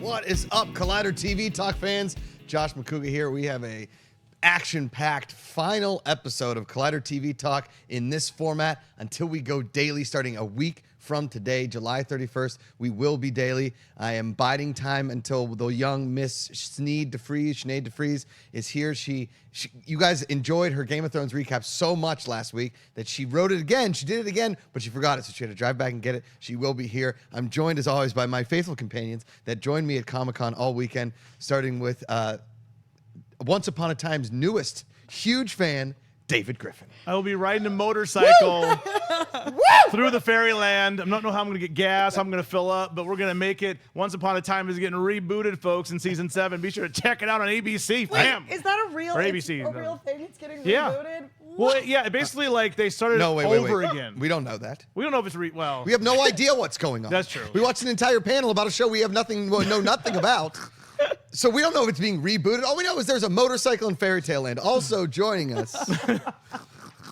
What is up, Collider TV Talk fans? Josh Macuga here. We have a action-packed final episode of Collider TV Talk in this format until we go daily starting a week from today, July 31st. We will be daily. I am biding time until the young Miss Sinead de Vries is here. You guys enjoyed her Game of Thrones recap so much last week that she wrote it again. She did it again, but she forgot it, so she had to drive back and get it. She will be here. I'm joined, as always, by my faithful companions that joined me at Comic-Con all weekend, starting with Once Upon a Time's newest huge fan, David Griffin. I will be riding a motorcycle through the fairyland. I don't know how I'm going to get gas, how I'm going to fill up, but we're going to make it. Once Upon a Time is getting rebooted, folks, in season 7. Be sure to check it out on ABC. Wait, Bam! is that a real, or ABC, a real thing? It's getting yeah. rebooted? Well, yeah, basically, like, they started over again. We don't know that. We don't know if it's well. We have no idea what's going on. That's true. We watched an entire panel about a show we have know nothing about. So we don't know if it's being rebooted. All we know is there's a motorcycle in Fairy Tale Land. Also joining us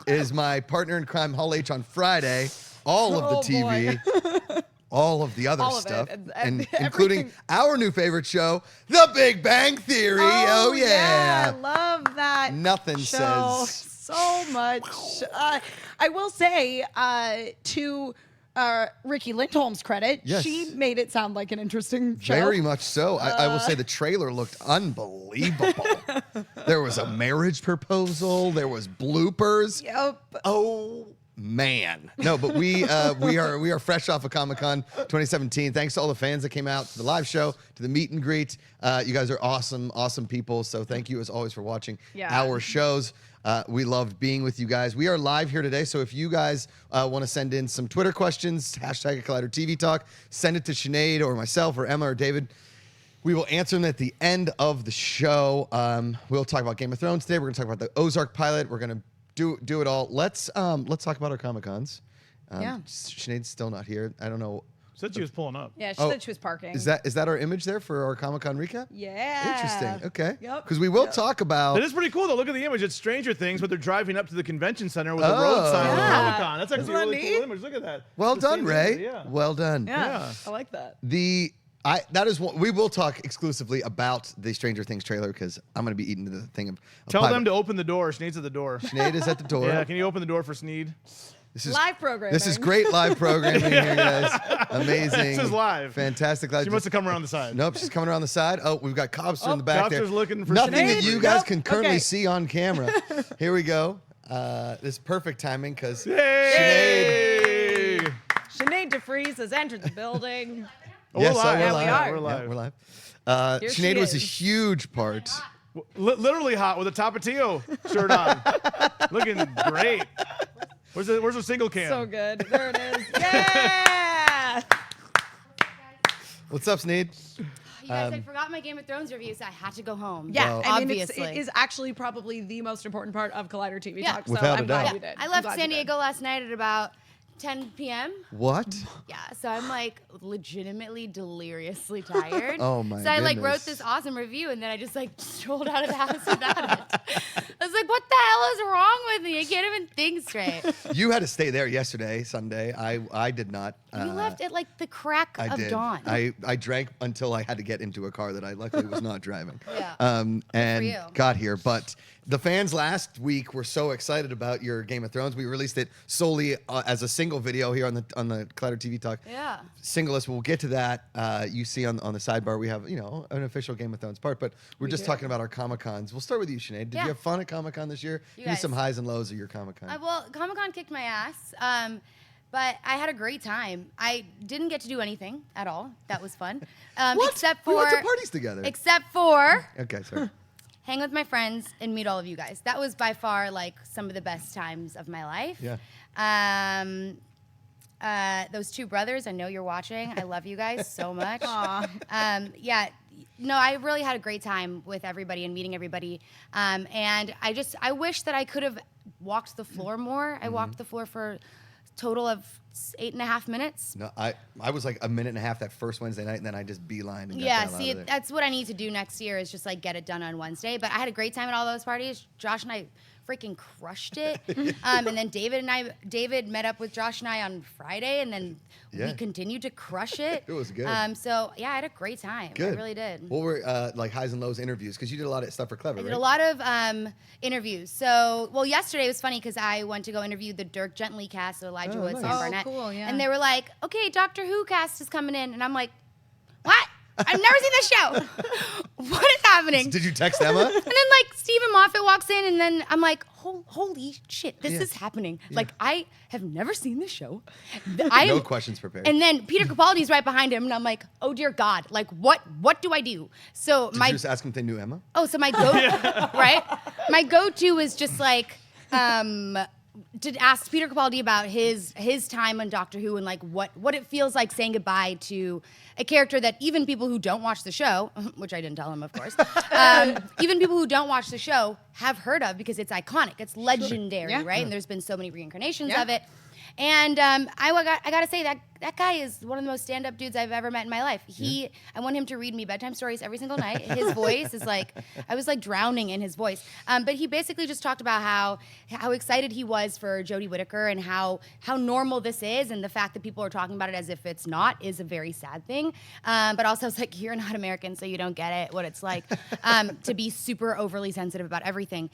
is my partner in crime, Hall H, on Friday. All of the TV, all of the other stuff, and including our new favorite show, The Big Bang Theory. Oh yeah, I love that. Nothing show says so much. I will say to Ricky Lindholm's credit, yes, she made it sound like an interesting show. Very much so. I will say the trailer looked unbelievable. There was a marriage proposal. There was bloopers. Yep. Oh man. No, but we are fresh off of Comic-Con 2017. Thanks to all the fans that came out to the live show, to the meet and greet. You guys are awesome people. So thank you as always for watching our shows. We loved being with you guys. We are live here today, so if you guys want to send in some Twitter questions, hashtag Collider TV Talk, send it to Sinead or myself or Emma or David. We will answer them at the end of the show. We'll talk about Game of Thrones today. We're going to talk about the Ozark pilot. We're going to do it all. Let's talk about our Comic-Cons. Sinead's still not here. I don't know. Said she was pulling up. Yeah, she said she was parking. Is that our image there for our Comic-Con recap? Yeah. Interesting. Okay. Yep. Because we will talk about. It is pretty cool though. Look at the image. It's Stranger Things, but they're driving up to the convention center with a road sign with Comic-Con. That's actually a really cool image. Look at that. Well done, Ray. Yeah. Well done. Yeah. I like that. That is what we will talk exclusively about the Stranger Things trailer because I'm going to be eating the thing of. Tell them to open the door. Sinead's at the door. Sinead is at the door. Yeah, can you open the door for Snead? This is live programming. This is great live programming here, guys. Amazing. This is live. Fantastic live. She must have come around the side. Nope, she's coming around the side. Oh, we've got Cobster in the back there. Cobster's looking for nothing Sinead. that you guys can currently see on camera. Here we go. This is perfect timing because Sinead de Vries has entered the building. Yes, we're live. Yeah, we are. We're live. Yeah, we're live. Here Sinead she was a is. huge part. Literally hot with a Tapatio shirt on. Looking great. Where's the single cam? So good. There it is. Yeah! What's up, Sinead? You guys, I forgot my Game of Thrones review, so I had to go home. Yeah, Well, I mean, obviously. it is actually probably the most important part of Collider TV Talk, so Without a I'm glad doubt. you did. I I'm left glad San you did. Diego last night at about 10 p.m. What? Yeah, so I'm like legitimately deliriously tired. Oh my So I like goodness. wrote this awesome review and then I just like strolled out of the house without it. I was like, what the hell is wrong with me? I can't even think straight. You had to stay there yesterday, Sunday. I did not. You left at like the crack I of did. dawn. I drank until I had to get into a car that I luckily was not driving. Yeah. And you. got here. But the fans last week were so excited about your Game of Thrones. We released it solely as a single video here on the Collider TV Talk. Yeah. Single list. We'll get to that. You see on the sidebar we have an official Game of Thrones part, but we're just talking about our Comic Cons. We'll start with you, Sinead. Did you have fun at Comic Con this year? You Give me guys. some highs and lows of your Comic Con. Well, Comic-Con kicked my ass, but I had a great time. I didn't get to do anything at all. That was fun. What? Except We for went to parties together. Except for Okay, sorry. hang with my friends and meet all of you guys. That was by far like some of the best times of my life. Yeah. Those two brothers, I know you're watching. I love you guys so much. Aw. Yeah. No, I really had a great time with everybody and meeting everybody. And I wish that I could have walked the floor more. I walked the floor for a total of 8.5 minutes. No, I was like a minute and a half that first Wednesday night, and then I just beelined. And Yeah, got the hell see, out of there. that's what I need to do next year is just like get it done on Wednesday. But I had a great time at all those parties. Josh and I freaking crushed it. And then David met up with Josh and I on Friday, and then we continued to crush it. It was good. So yeah, I had a great time. Good. I really did. What were like highs and lows interviews? Because you did a lot of stuff for Clever, I right? did a lot of interviews. So, well, yesterday was funny because I went to go interview the Dirk Gently cast, so Elijah Wood, nice. Sam Oh, Barnett. cool, yeah. And they were like, okay, Doctor Who cast is coming in. And I'm like, what? I've never seen this show. What is happening? Did you text Emma? And then like Stephen Moffat walks in, and then I'm like, holy shit, this Yeah. is happening. Yeah. Like I have never seen this show. No questions prepared. And then Peter Capaldi's right behind him, and I'm like, oh dear God, like what do I do? So Did you just ask him if they knew Emma? so my go right, my go-to is just like to ask Peter Capaldi about his time on Doctor Who and like what it feels like saying goodbye to a character that even people who don't watch the show, which I didn't tell him, of course, even people who don't watch the show have heard of because it's iconic, it's legendary, Yeah. right? And there's been so many reincarnations Yeah. of it. And I gotta say that guy is one of the most stand-up dudes I've ever met in my life. I want him to read me bedtime stories every single night. His voice is like, I was like drowning in his voice. But he basically just talked about how excited he was for Jodie Whittaker and how normal this is, and the fact that people are talking about it as if it's not is a very sad thing. But also it's like, you're not American, so you don't get it, what it's like to be super overly sensitive about everything.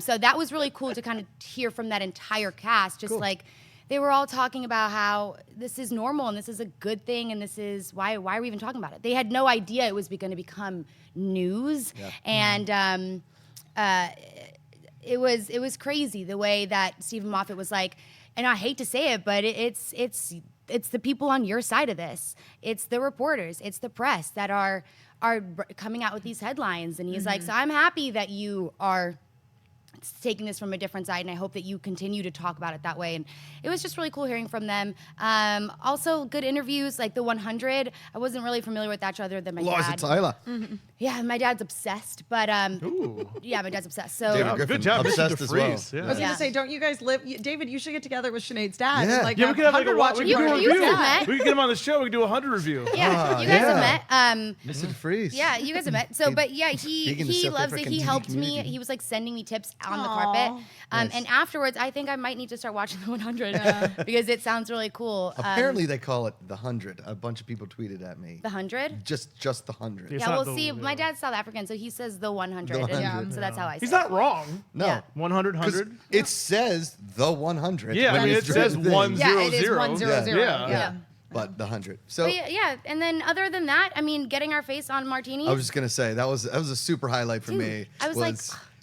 So that was really cool to kind of hear from that entire cast, just like, they were all talking about how this is normal and this is a good thing and this is why are we even talking about it? They had no idea it was going to become news, and it was crazy the way that Stephen Moffat was like, and I hate to say it, but it's the people on your side of this. It's the reporters, it's the press that are coming out with these headlines, and he's like, so I'm happy that you are taking this from a different side, and I hope that you continue to talk about it that way. And it was just really cool hearing from them. Also, good interviews, like the 100. I wasn't really familiar with that show other than my Liza dad. Tyler. Yeah, my dad's obsessed, but Ooh. yeah, my dad's obsessed. So David Oh, Griffin, good job, obsessed Mr. as well. DeVries. Yeah. I was Yeah. gonna say, don't you guys live? David, you should get together with Sinead's dad. Yeah. And like Yeah, we could have like a 100 watch. watching We could do a You party. review. guys met. We could get him on the show. We could do a 100 review. yeah, you guys have met. Mr. DeVries. Yeah, you guys have met. So, but yeah, Speaking to he South loves it. African He TV helped me. community. He was like sending me tips on the Aw. carpet. Nice. And afterwards, I think I might need to start watching the 100 because it sounds really cool. Apparently they call it the 100. A bunch of people tweeted at me. The 100. Just the 100. It's Yeah, not well, the- see, my dad's South African, so he says the 100. The 100. and so that's how I say He's it. not wrong. No. Yeah. 100, 'Cause 100. it says the 100. Yeah, when I mean, it's it says written thing. 100. Yeah, it is 0. 100. Yeah. Yeah. But the 100. So But yeah, and then other than that, I mean, getting our face on martinis. I was just gonna say that was a super highlight for Dude, me. I was like,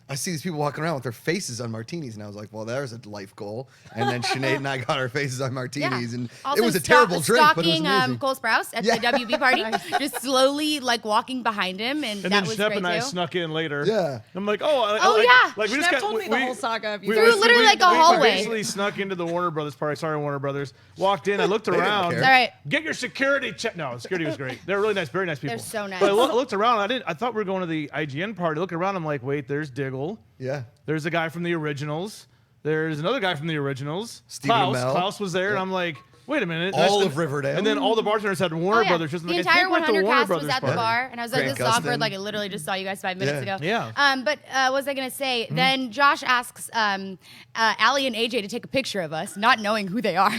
I see these people walking around with their faces on martinis, and I was like, well, there's a life goal. And then Sinead and I got our faces on martinis, and Also it was a terrible drink, but it was stalking amazing. Cole Sprouse at Yeah. the WB party, just slowly like walking behind him, and And that then was Shep great and I too. snuck in later. Yeah. I'm like, oh, Oh, yeah. Like we just Shep got. told me the whole saga of you Through literally like a we hallway. basically snuck into the Warner Brothers party. Sorry, Warner Brothers. Walked in. I looked didn't around. care. All right. Get your security check. No, security was great. They're really nice, very nice people. They're so nice. But I looked around. I thought we were going to the IGN party. Looking around, I'm like, wait, there's Diggle. Yeah. There's a guy from the originals. There's another guy from the originals. Stephen Klaus. Amell. Klaus was there, and Yeah. I'm like, wait a minute. All That's- of Riverdale. And then all the bartenders had Warner Oh, yeah. Brothers. Just The like, I entire think we're at the 100 Warner cast was Brothers at the party. bar, and I was like, Grant "This is awkward." Gustin. Like, I literally just saw you guys 5 minutes Yeah. ago. Yeah. But what was I gonna say? Then Josh asks Allie and AJ to take a picture of us, not knowing who they are.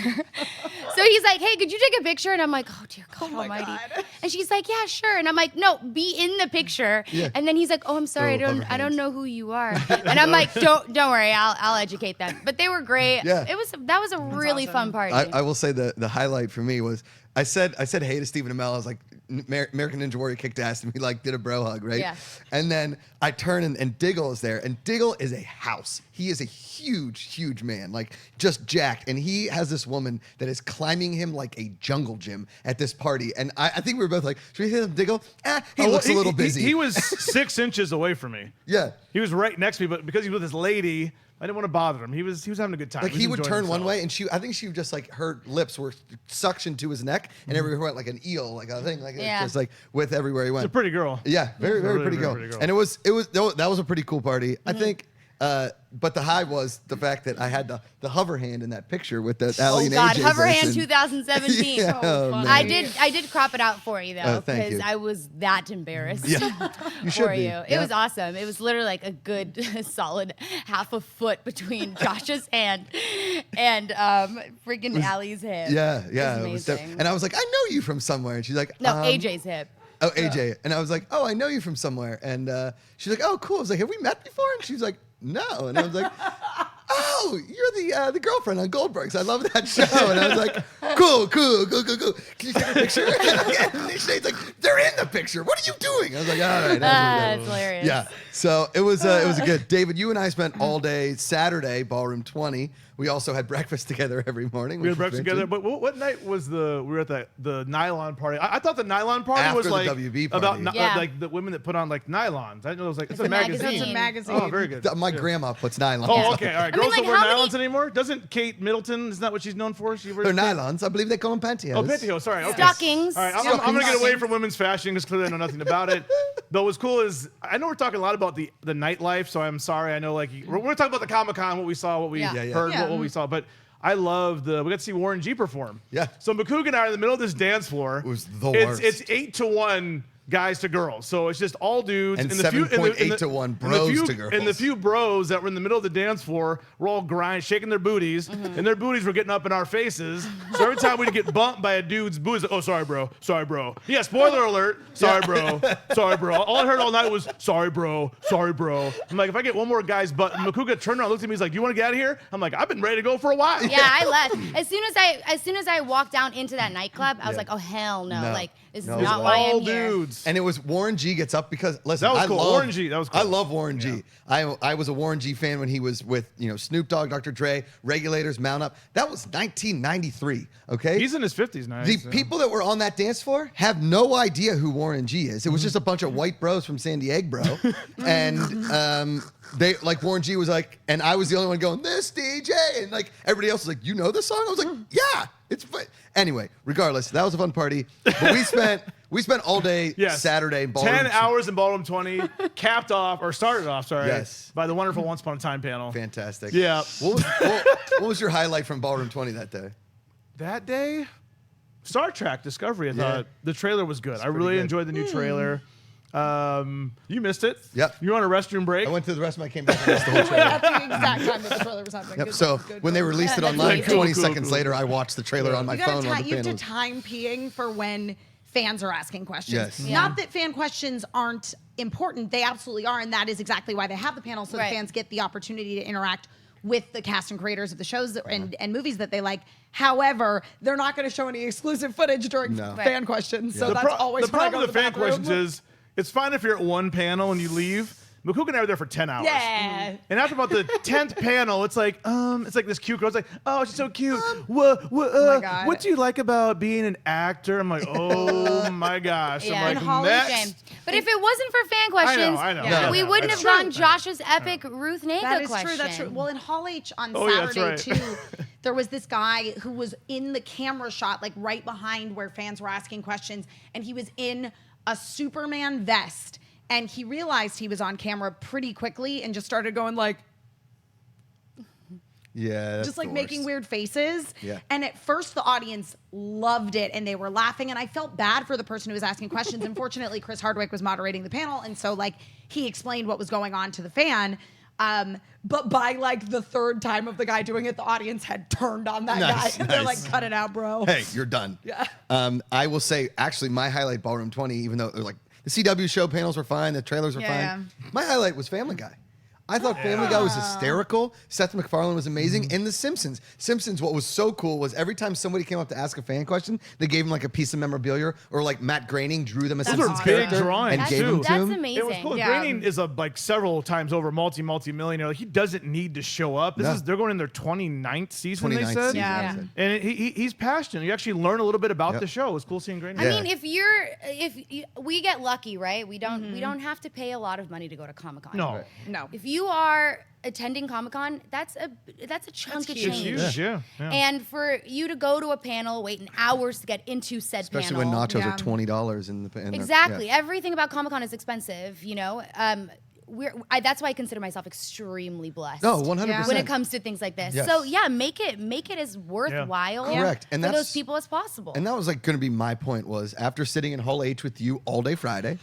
So he's like, "Hey, could you take a picture?" And I'm like, "Oh dear God my Almighty!" God. And she's like, "Yeah, sure." And I'm like, "No, be in the picture." Yeah. And then he's like, "Oh, I'm sorry, Oh, hover I don't hands. know who you are." And I'm like, "Don't worry, I'll educate them." But they were great. Yeah. That was a really awesome. fun party. I will say the highlight for me was I said hey to Stephen Amell. I was like, American Ninja Warrior kicked ass, and we like did a bro hug, right? Yeah. And then I turn and Diggle is there, and Diggle is a house. He is a huge man, like just jacked, and he has this woman that is climbing him like a jungle gym at this party. And I think we were both like, should we hit him, Diggle? He Oh, looks a little busy. He was 6 inches away from me. Yeah. He was right next to me, but because he was with this lady, I didn't want to bother him. He was having a good time. Like was he would enjoying turn one himself. way, and I think she just like her lips were suctioned to his neck, and everywhere went like an eel, like a thing, like Yeah. just like with everywhere he went. It's a pretty girl. Yeah, very Really, pretty very girl. pretty girl. And that was a pretty cool party. I think But the high was the fact that I had the hover hand in that picture with the Allie and God, AJ Hover Hand version. 2017. Yeah, oh, man. I did crop it out for you though, Oh, thank because you. I was that embarrassed Yeah, you should for be. you. It Yeah. was awesome. It was literally like a good solid half a foot between Josh's hand and freaking Allie's hip. Yeah, It yeah. was It was def- amazing. and I was like, I know you from somewhere. And she's like, No, AJ's hip. Oh, AJ. And I was like, oh, I know you from somewhere. And she's like, oh, cool. I was like, have we met before? And she was like, no. And I was like, oh, you're the girlfriend on Goldberg's. I love that show. And I was like, cool. Can you take a picture? And Sinead's like, they're in the picture. What are you doing? I was like, all right. That's hilarious. Yeah. So it was a good. David, you and I spent all day Saturday, Ballroom 20. We also had breakfast together every morning. We which had was breakfast together, fantastic. but what night was we were at the nylon party? I thought the nylon party was After like the WB about party. Yeah. like the women that put on like nylons. I didn't know it was like it's a magazine. magazine. That's a magazine. Oh, very good. My grandma puts nylon. Oh, okay, all right. I mean, Girls like, don't wear how many- nylons anymore. Doesn't Kate Middleton? Isn't that what she's known for? She wears They're nylons. I believe they call them pantyhose. Oh, pantyhose. Sorry. Okay. Stockings. All right, I'm going to get away Stockings. from women's fashion because clearly I know nothing about it. But what's cool is I know we're talking a lot about the nightlife, so I'm sorry. I know like we're talking about the Comic-Con, what we saw, what we Yeah. heard, Yeah. what we saw. But I love we got to see Warren G perform. Yeah. So Macuga and I are in the middle of this dance floor. It was the worst. It's 8-to-1 guys to girls. So it's just all dudes. And the few- 7.8 to 1 bros to girls. And the few bros that were in the middle of the dance floor were all shaking their booties, and their booties were getting up in our faces. So every time we'd get bumped by a dude's booties, like, oh, sorry, bro. Yeah, spoiler alert. Sorry, bro. All I heard all night was, sorry, bro. I'm like, if I get one more guy's butt, and Macuga turned around, looked at me, he's like, do you want to get out of here? I'm like, I've been ready to go for a while. Yeah, I left. As soon as I walked down into that nightclub, I was Yeah. like, oh hell no. No. Like this is No, not it was why all I'm here. dudes. And it was Warren G gets up because listen, That was I cool. love Warren G, that was cool. I love Warren G. I was a Warren G fan when he was with Snoop Dogg, Dr. Dre, Regulators, Mount Up. That was 1993. Okay, He's in his 50s now. the so. people that were on that dance floor have no idea who Warren G is. It was just a bunch of white bros from San Diego, bro. And they like Warren G was like, and I was the only one going, this DJ, and like everybody else was like, you know this song? I was like, yeah, it's fun. Anyway, regardless, that was a fun party. But we spent all day Yes. Saturday in Ballroom 10 hours in Ballroom 20, started off, Yes. by the wonderful Once Upon a Time panel. Fantastic. Yeah. What was your highlight from Ballroom 20 that day? That day, Star Trek Discovery, I Yeah. thought the trailer was good. I pretty really good. enjoyed the new trailer. You missed it. Yep. You were on a restroom break. I went through the rest of my came back and missed the whole trailer. At the exact time that the trailer was happening. Yep. Good, So good, when they good. released it That's online, amazing. 20 Cool, seconds cool. later, I watched the trailer on my You phone gotta while the you have to panel. time peeing for when fans are asking questions. Yes. Yeah. Not that fan questions aren't important. They absolutely are, and that is exactly why they have the panel, so Right. the fans get the opportunity to interact with the cast and creators of the shows and movies that they like. However, they're not going to show any exclusive footage during No. fan questions. So the that's always the when I problem go with to the fan bathroom. questions is it's fine if you're at one panel and you leave. Macuga and I were there for 10 hours. Yeah. And after about the 10th panel, it's like this cute girl's like, oh, she's so cute. What my God. what do you like about being an actor? I'm like, oh my gosh. Yeah. I'm And like, Holly next. Shame. But if it wasn't for fan questions, I know. Yeah. we Yeah. wouldn't That's have gotten true. Josh's epic Ruth Nega That is question. true. That's true. Well, in Hall H on Oh, yeah, that's Saturday right. too, there was this guy who was in the camera shot, like right behind where fans were asking questions, and he was in a Superman vest, and he realized he was on camera pretty quickly and just started going like, Yeah. that's just like the making worst. weird faces. Yeah. And at first the audience loved it and they were laughing, and I felt bad for the person who was asking questions. Unfortunately, Chris Hardwick was moderating the panel, and so like he explained what was going on to the fan. But by like the third time of the guy doing it, the audience had turned on that Nice, guy. And they're nice. like, cut it out, bro. Hey, you're done. Yeah. I will say, actually, my highlight Ballroom 20, even though it was like the CW show panels were fine, the trailers were Yeah, fine. My highlight was Family Guy. I thought Family Guy was hysterical. Seth MacFarlane was amazing. And The Simpsons. Simpsons, what was so cool was every time somebody came up to ask a fan question, they gave him like a piece of memorabilia, or like Matt Groening drew them a Simpsons awesome. Big character drawings, and gave too. them to That's him. amazing. It was cool. Yeah. Groening is several times over multi-millionaire. Like, he doesn't need to show up. No. They're going in their 29th season, 29th they said. season, Yeah. I said. And he's passionate. You actually learn a little bit about Yep. the show. It was cool seeing Groening. I Yeah. mean, we get lucky, right? We don't have to pay a lot of money to go to Comic-Con. No. No. If you are attending Comic-Con, that's a chunk of huge. It's change. huge, yeah. And for you to go to a panel, waiting hours to get into said Especially panel. when nachos Yeah. are $20 in the Exactly. Everything about Comic-Con is expensive, that's why I consider myself extremely blessed. No, 100%. When it comes to things like this. Yes. So yeah, make it as worthwhile Correct. And for that's- those people as possible. And that was like going to be my point was after sitting in Hall H with you all day Friday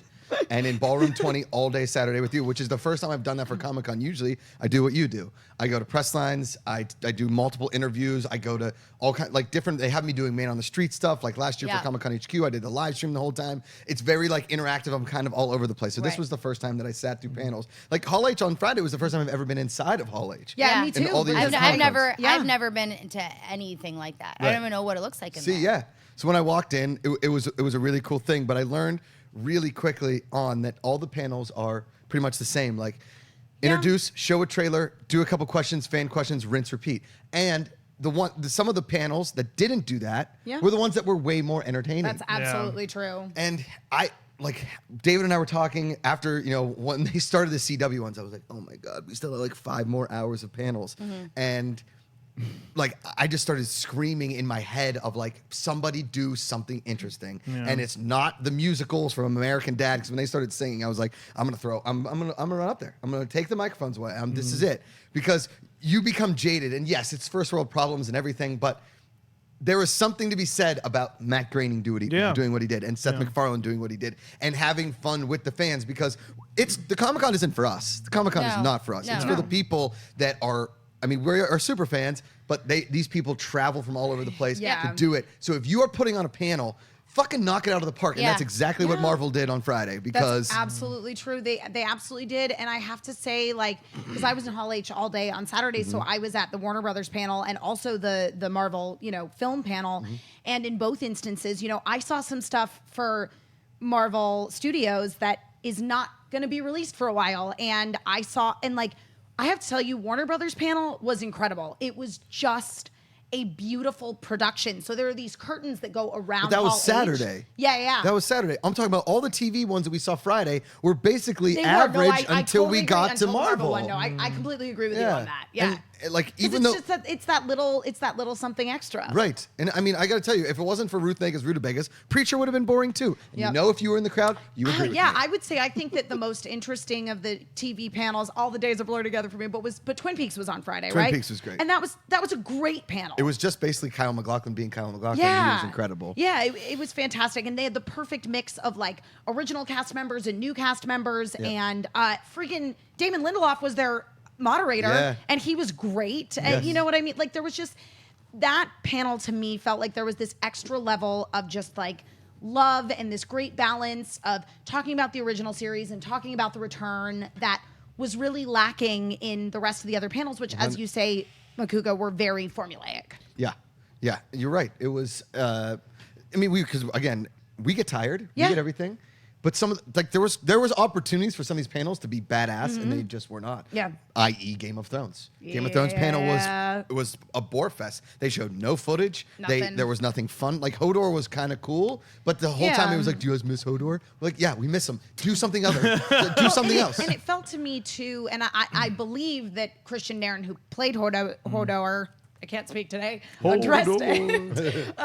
and in Ballroom 20 all day Saturday with you, which is the first time I've done that for Comic-Con. Usually I do what you do. I go to press lines. I do multiple interviews. I go to all kinds, like different, they have me doing man on the street stuff. Like last year for Comic-Con HQ, I did the live stream the whole time. It's very like interactive. I'm kind of all over the place. So this was the first time that I sat through panels. Like Hall H on Friday was the first time I've ever been inside of Hall H. Yeah, me too. all the years of I've Comic-Cons. I've never been into anything like that. I don't even know what it looks like in there. Yeah. So when I walked in, it was a really cool thing. But I learned really quickly on that all the panels are pretty much the same. Like introduce, show a trailer, do a couple questions, fan questions, rinse, repeat. And some of the panels that didn't do that were the ones that were way more entertaining. That's absolutely true. And like David and I were talking after, when they started the CW ones, I was like, oh my God, we still have like 5 more hours of panels. And like I just started screaming in my head of like somebody do something interesting, and it's not the musicals from American Dad, because when they started singing, I was like, I'm gonna run up there. I'm gonna take the microphones away. This is it, because you become jaded, and yes, it's first world problems and everything, but there was something to be said about Matt Groening doing what he did, and Seth MacFarlane doing what he did, and having fun with the fans, because the Comic-Con isn't for us. The Comic-Con is not for us. It's for the people that are. I mean, we are super fans, but these people travel from all over the place to do it. So if you are putting on a panel, fucking knock it out of the park. And that's exactly what Marvel did on Friday, because that's absolutely true. They absolutely did. And I have to say, like, because I was in Hall H all day on Saturday, so I was at the Warner Brothers panel and also the Marvel, film panel. And in both instances, I saw some stuff for Marvel Studios that is not going to be released for a while. And I have to tell you, Warner Brothers panel was incredible. It was just a beautiful production. So there are these curtains that go around. But that was Hall H. Saturday. Yeah. That was Saturday. I'm talking about all the TV ones that we saw Friday were basically average until we got to Marvel. One. No, I completely agree with you on that. Yeah. And, like, even it's though just that it's that little something extra. Right. And I mean, I got to tell you, if it wasn't for Ruth Vegas Rutabagas, Preacher would have been boring too. And if you were in the crowd, you would agree with me. I would say I think that the most interesting of the TV panels, all the days are blurred together for me, but Twin Peaks was on Friday, right? Twin Peaks was great. And that was a great panel. It was just basically Kyle MacLachlan being Kyle MacLachlan. And he was incredible. Yeah, it was fantastic. And they had the perfect mix of like original cast members and new cast members. And freaking Damon Lindelof was their moderator, and he was great. And you know what I mean? Like, there was just that panel to me felt like there was this extra level of just like love and this great balance of talking about the original series and talking about the return that was really lacking in the rest of the other panels, which, as you say, Macuga, were very formulaic. Yeah, you're right. It was, because again, we get tired, we get everything. But there was opportunities for some of these panels to be badass, and they just were not. Yeah. I.e. Game of Thrones. Game of Thrones panel was a bore fest. They showed no footage. Nothing. There was nothing fun. Like Hodor was kind of cool, but the whole time it was like, "Do you guys miss Hodor?" We're like, yeah, we miss him. Do something other. Do something else. And it felt to me too, and I believe that Christian Nairn, who played Hodor, I can't speak today, addressed it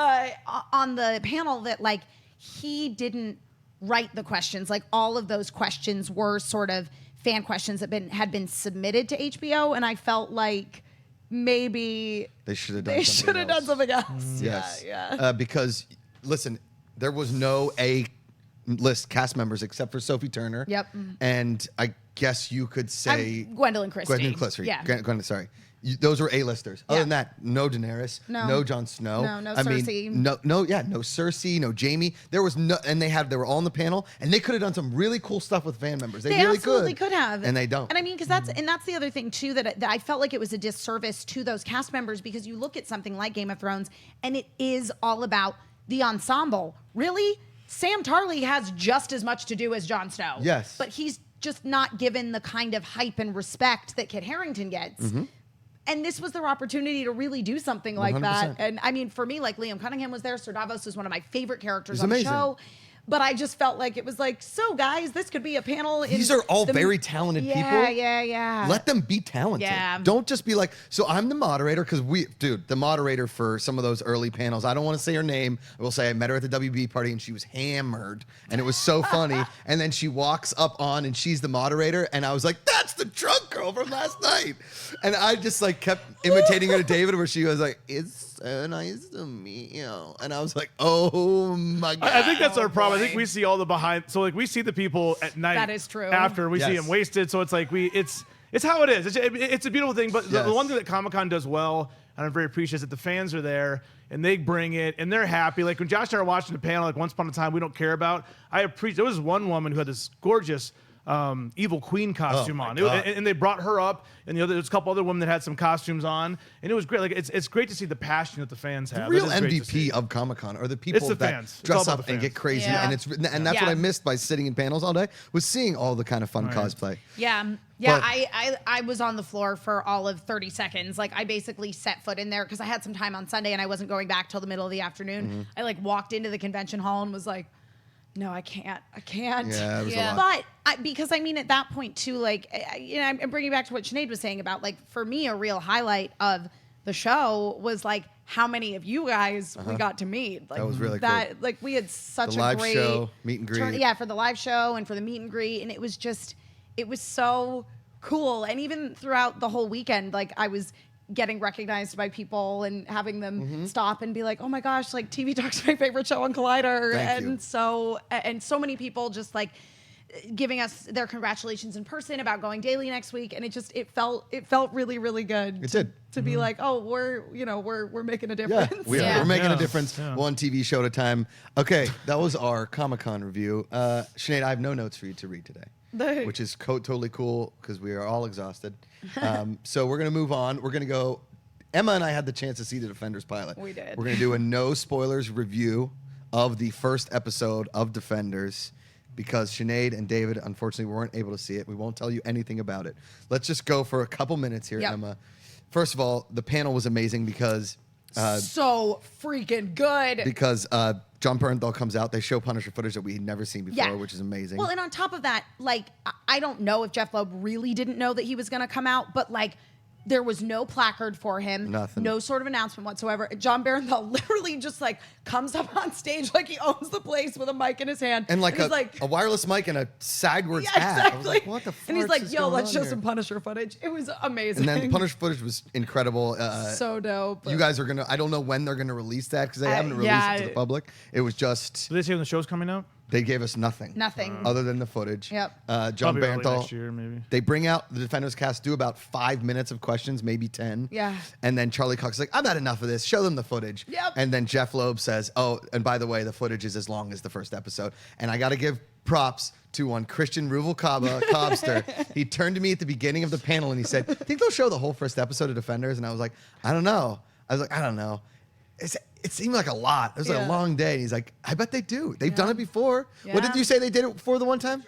on the panel that like he didn't write the questions. Like all of those questions were sort of fan questions that had been submitted to HBO, and I felt like maybe they should have done something else. Yes. Yeah. Because listen, there was no A-list cast members except for Sophie Turner. Yep. And I guess you could say Gwendolyn Christie. Gwendolyn Christie. Yeah. Gwendolyn, sorry. Those were A-listers. Other than that, no Daenerys, no Jon Snow. No I Cersei. mean, no Cersei, no Jaime. There was no, and they were all on the panel, and they could have done some really cool stuff with fan members. They really absolutely could have, and they don't. And I mean, because that's the other thing too that I felt like it was a disservice to those cast members, because you look at something like Game of Thrones, and it is all about the ensemble. Really, Sam Tarly has just as much to do as Jon Snow. Yes, but he's just not given the kind of hype and respect that Kit Harington gets. Mm-hmm. And this was their opportunity to really do something like 100%. that. And I mean, for me, like Liam Cunningham was there. Sir Davos is one of my favorite characters He's on amazing. the show. but I just felt like it was like, so guys, this could be a panel. These are all very talented people. Yeah. Let them be talented. Yeah. Don't just be like, so I'm the moderator, because the moderator for some of those early panels, I don't want to say her name. I will say I met her at the WB party and she was hammered and it was so funny. And then she walks up on and she's the moderator. And I was like, that's the drunk girl from last night. And I just like kept imitating her to David, where she was like, it's so nice to meet you. And I was like, oh my God. I think that's our problem. boy. I think we see all the behind. So like we see the people at night. That is true. After we see Yes. them wasted. So it's like it's how it is. It's a beautiful thing. But Yes. the one thing that Comic-Con does well, and I'm very appreciative, is that the fans are there and they bring it and they're happy. Like when Josh and I were watching the panel, like Once Upon a Time, we don't care about. I appreciate. There was one woman who had this gorgeous Evil Queen costume my on, God. and they brought her up, and there's a couple other women that had some costumes on, and it was great. Like it's great to see the passion that the fans have. The real It is great to MVP see. of Comic-Con are the people the that fans. It's dress all up about the and fans. get crazy, Yeah. and that's what I missed by sitting in panels all day, was seeing all the kind of fun cosplay. Yeah. But- I was on the floor for all of 30 seconds. Like I basically set foot in there because I had some time on Sunday and I wasn't going back till the middle of the afternoon. Mm-hmm. I like walked into the convention hall and was like, no, I can't. Yeah, it was a lot. But because I mean, at that point too, like, I'm bringing back to what Sinead was saying about, like, for me, a real highlight of the show was like how many of you guys we got to meet. Like, That was really cool. Like we had such The a live great show, meet and greet. yeah, for the live show and for the meet and greet, and it was so cool. And even throughout the whole weekend, like I was getting recognized by people and having them stop and be like, oh my gosh, like TV Talk's my favorite show on Collider. Thank you. So many people just like giving us their congratulations in person about going daily next week. And it felt really, really good. It did. To be like, oh, we're making a Yeah, difference. we're making Yeah. a difference, Yeah. one TV show at a time. Okay, that was our Comic-Con review. Sinead, I have no notes for you to read today, which is totally cool because we are all exhausted. So we're going to move on. We're going to go. Emma and I had the chance to see the Defenders pilot. We did. We're going to do a no spoilers review of the first episode of Defenders because Sinead and David, unfortunately, weren't able to see it. We won't tell you anything about it. Let's just go for a couple minutes here, Yep. Emma. First of all, the panel was amazing because So freaking good. John Bernthal comes out. They show Punisher footage that we had never seen before, which is amazing. Well, and on top of that, like, I don't know if Jeff Loeb really didn't know that he was going to come out, but like, there was no placard for him. Nothing. No sort of announcement whatsoever. John Bernthal literally just like comes up on stage like he owns the place with a mic in his hand. and like he's a wireless mic and a sideways yeah, hat. exactly. I was like, what the fuck? And he's like, is yo, going let's on show here? some Punisher footage. It was amazing. And then the Punisher footage was incredible. so dope. You guys are going to, I don't know when they're going to release that because they haven't released it to the public. It was just, Did they say when the show's coming out? they gave us nothing. Nothing. Other than the footage. Yep. John Probably early Bernthal. next year, maybe. They bring out the Defenders cast, do about 5 minutes of questions, maybe 10. Yeah. And then Charlie Cox is like, I've had enough of this. Show them the footage. Yep. And then Jeff Loeb says, oh, and by the way, the footage is as long as the first episode. And I got to give props to one Christian Cobster. He turned to me at the beginning of the panel and he said, think they'll show the whole first episode of Defenders? And I was like, I don't know. I don't know. It seemed like a lot. It was like a Yeah. long day. And he's like, I bet they do. They've done it before. What Yeah. did you say they did it for the one time?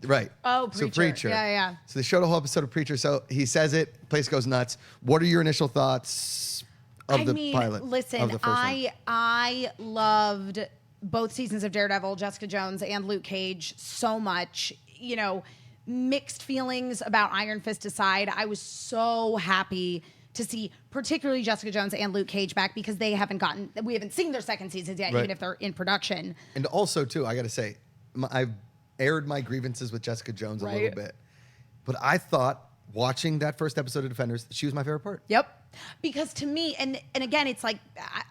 Right. Oh, So Preacher. Preacher. Yeah. So they showed a whole episode of Preacher. So he says it, place goes nuts. What are your initial thoughts of the pilot? Listen, of the first one? I loved both seasons of Daredevil, Jessica Jones, and Luke Cage so much. You know, mixed feelings about Iron Fist aside, I was so happy to see particularly Jessica Jones and Luke Cage back because we haven't seen their second seasons yet, Right. even if they're in production. And also, too, I got to say, I've aired my grievances with Jessica Jones a little Right. bit. But I thought, watching that first episode of Defenders, she was my favorite part. Yep. Because to me, and again, it's like,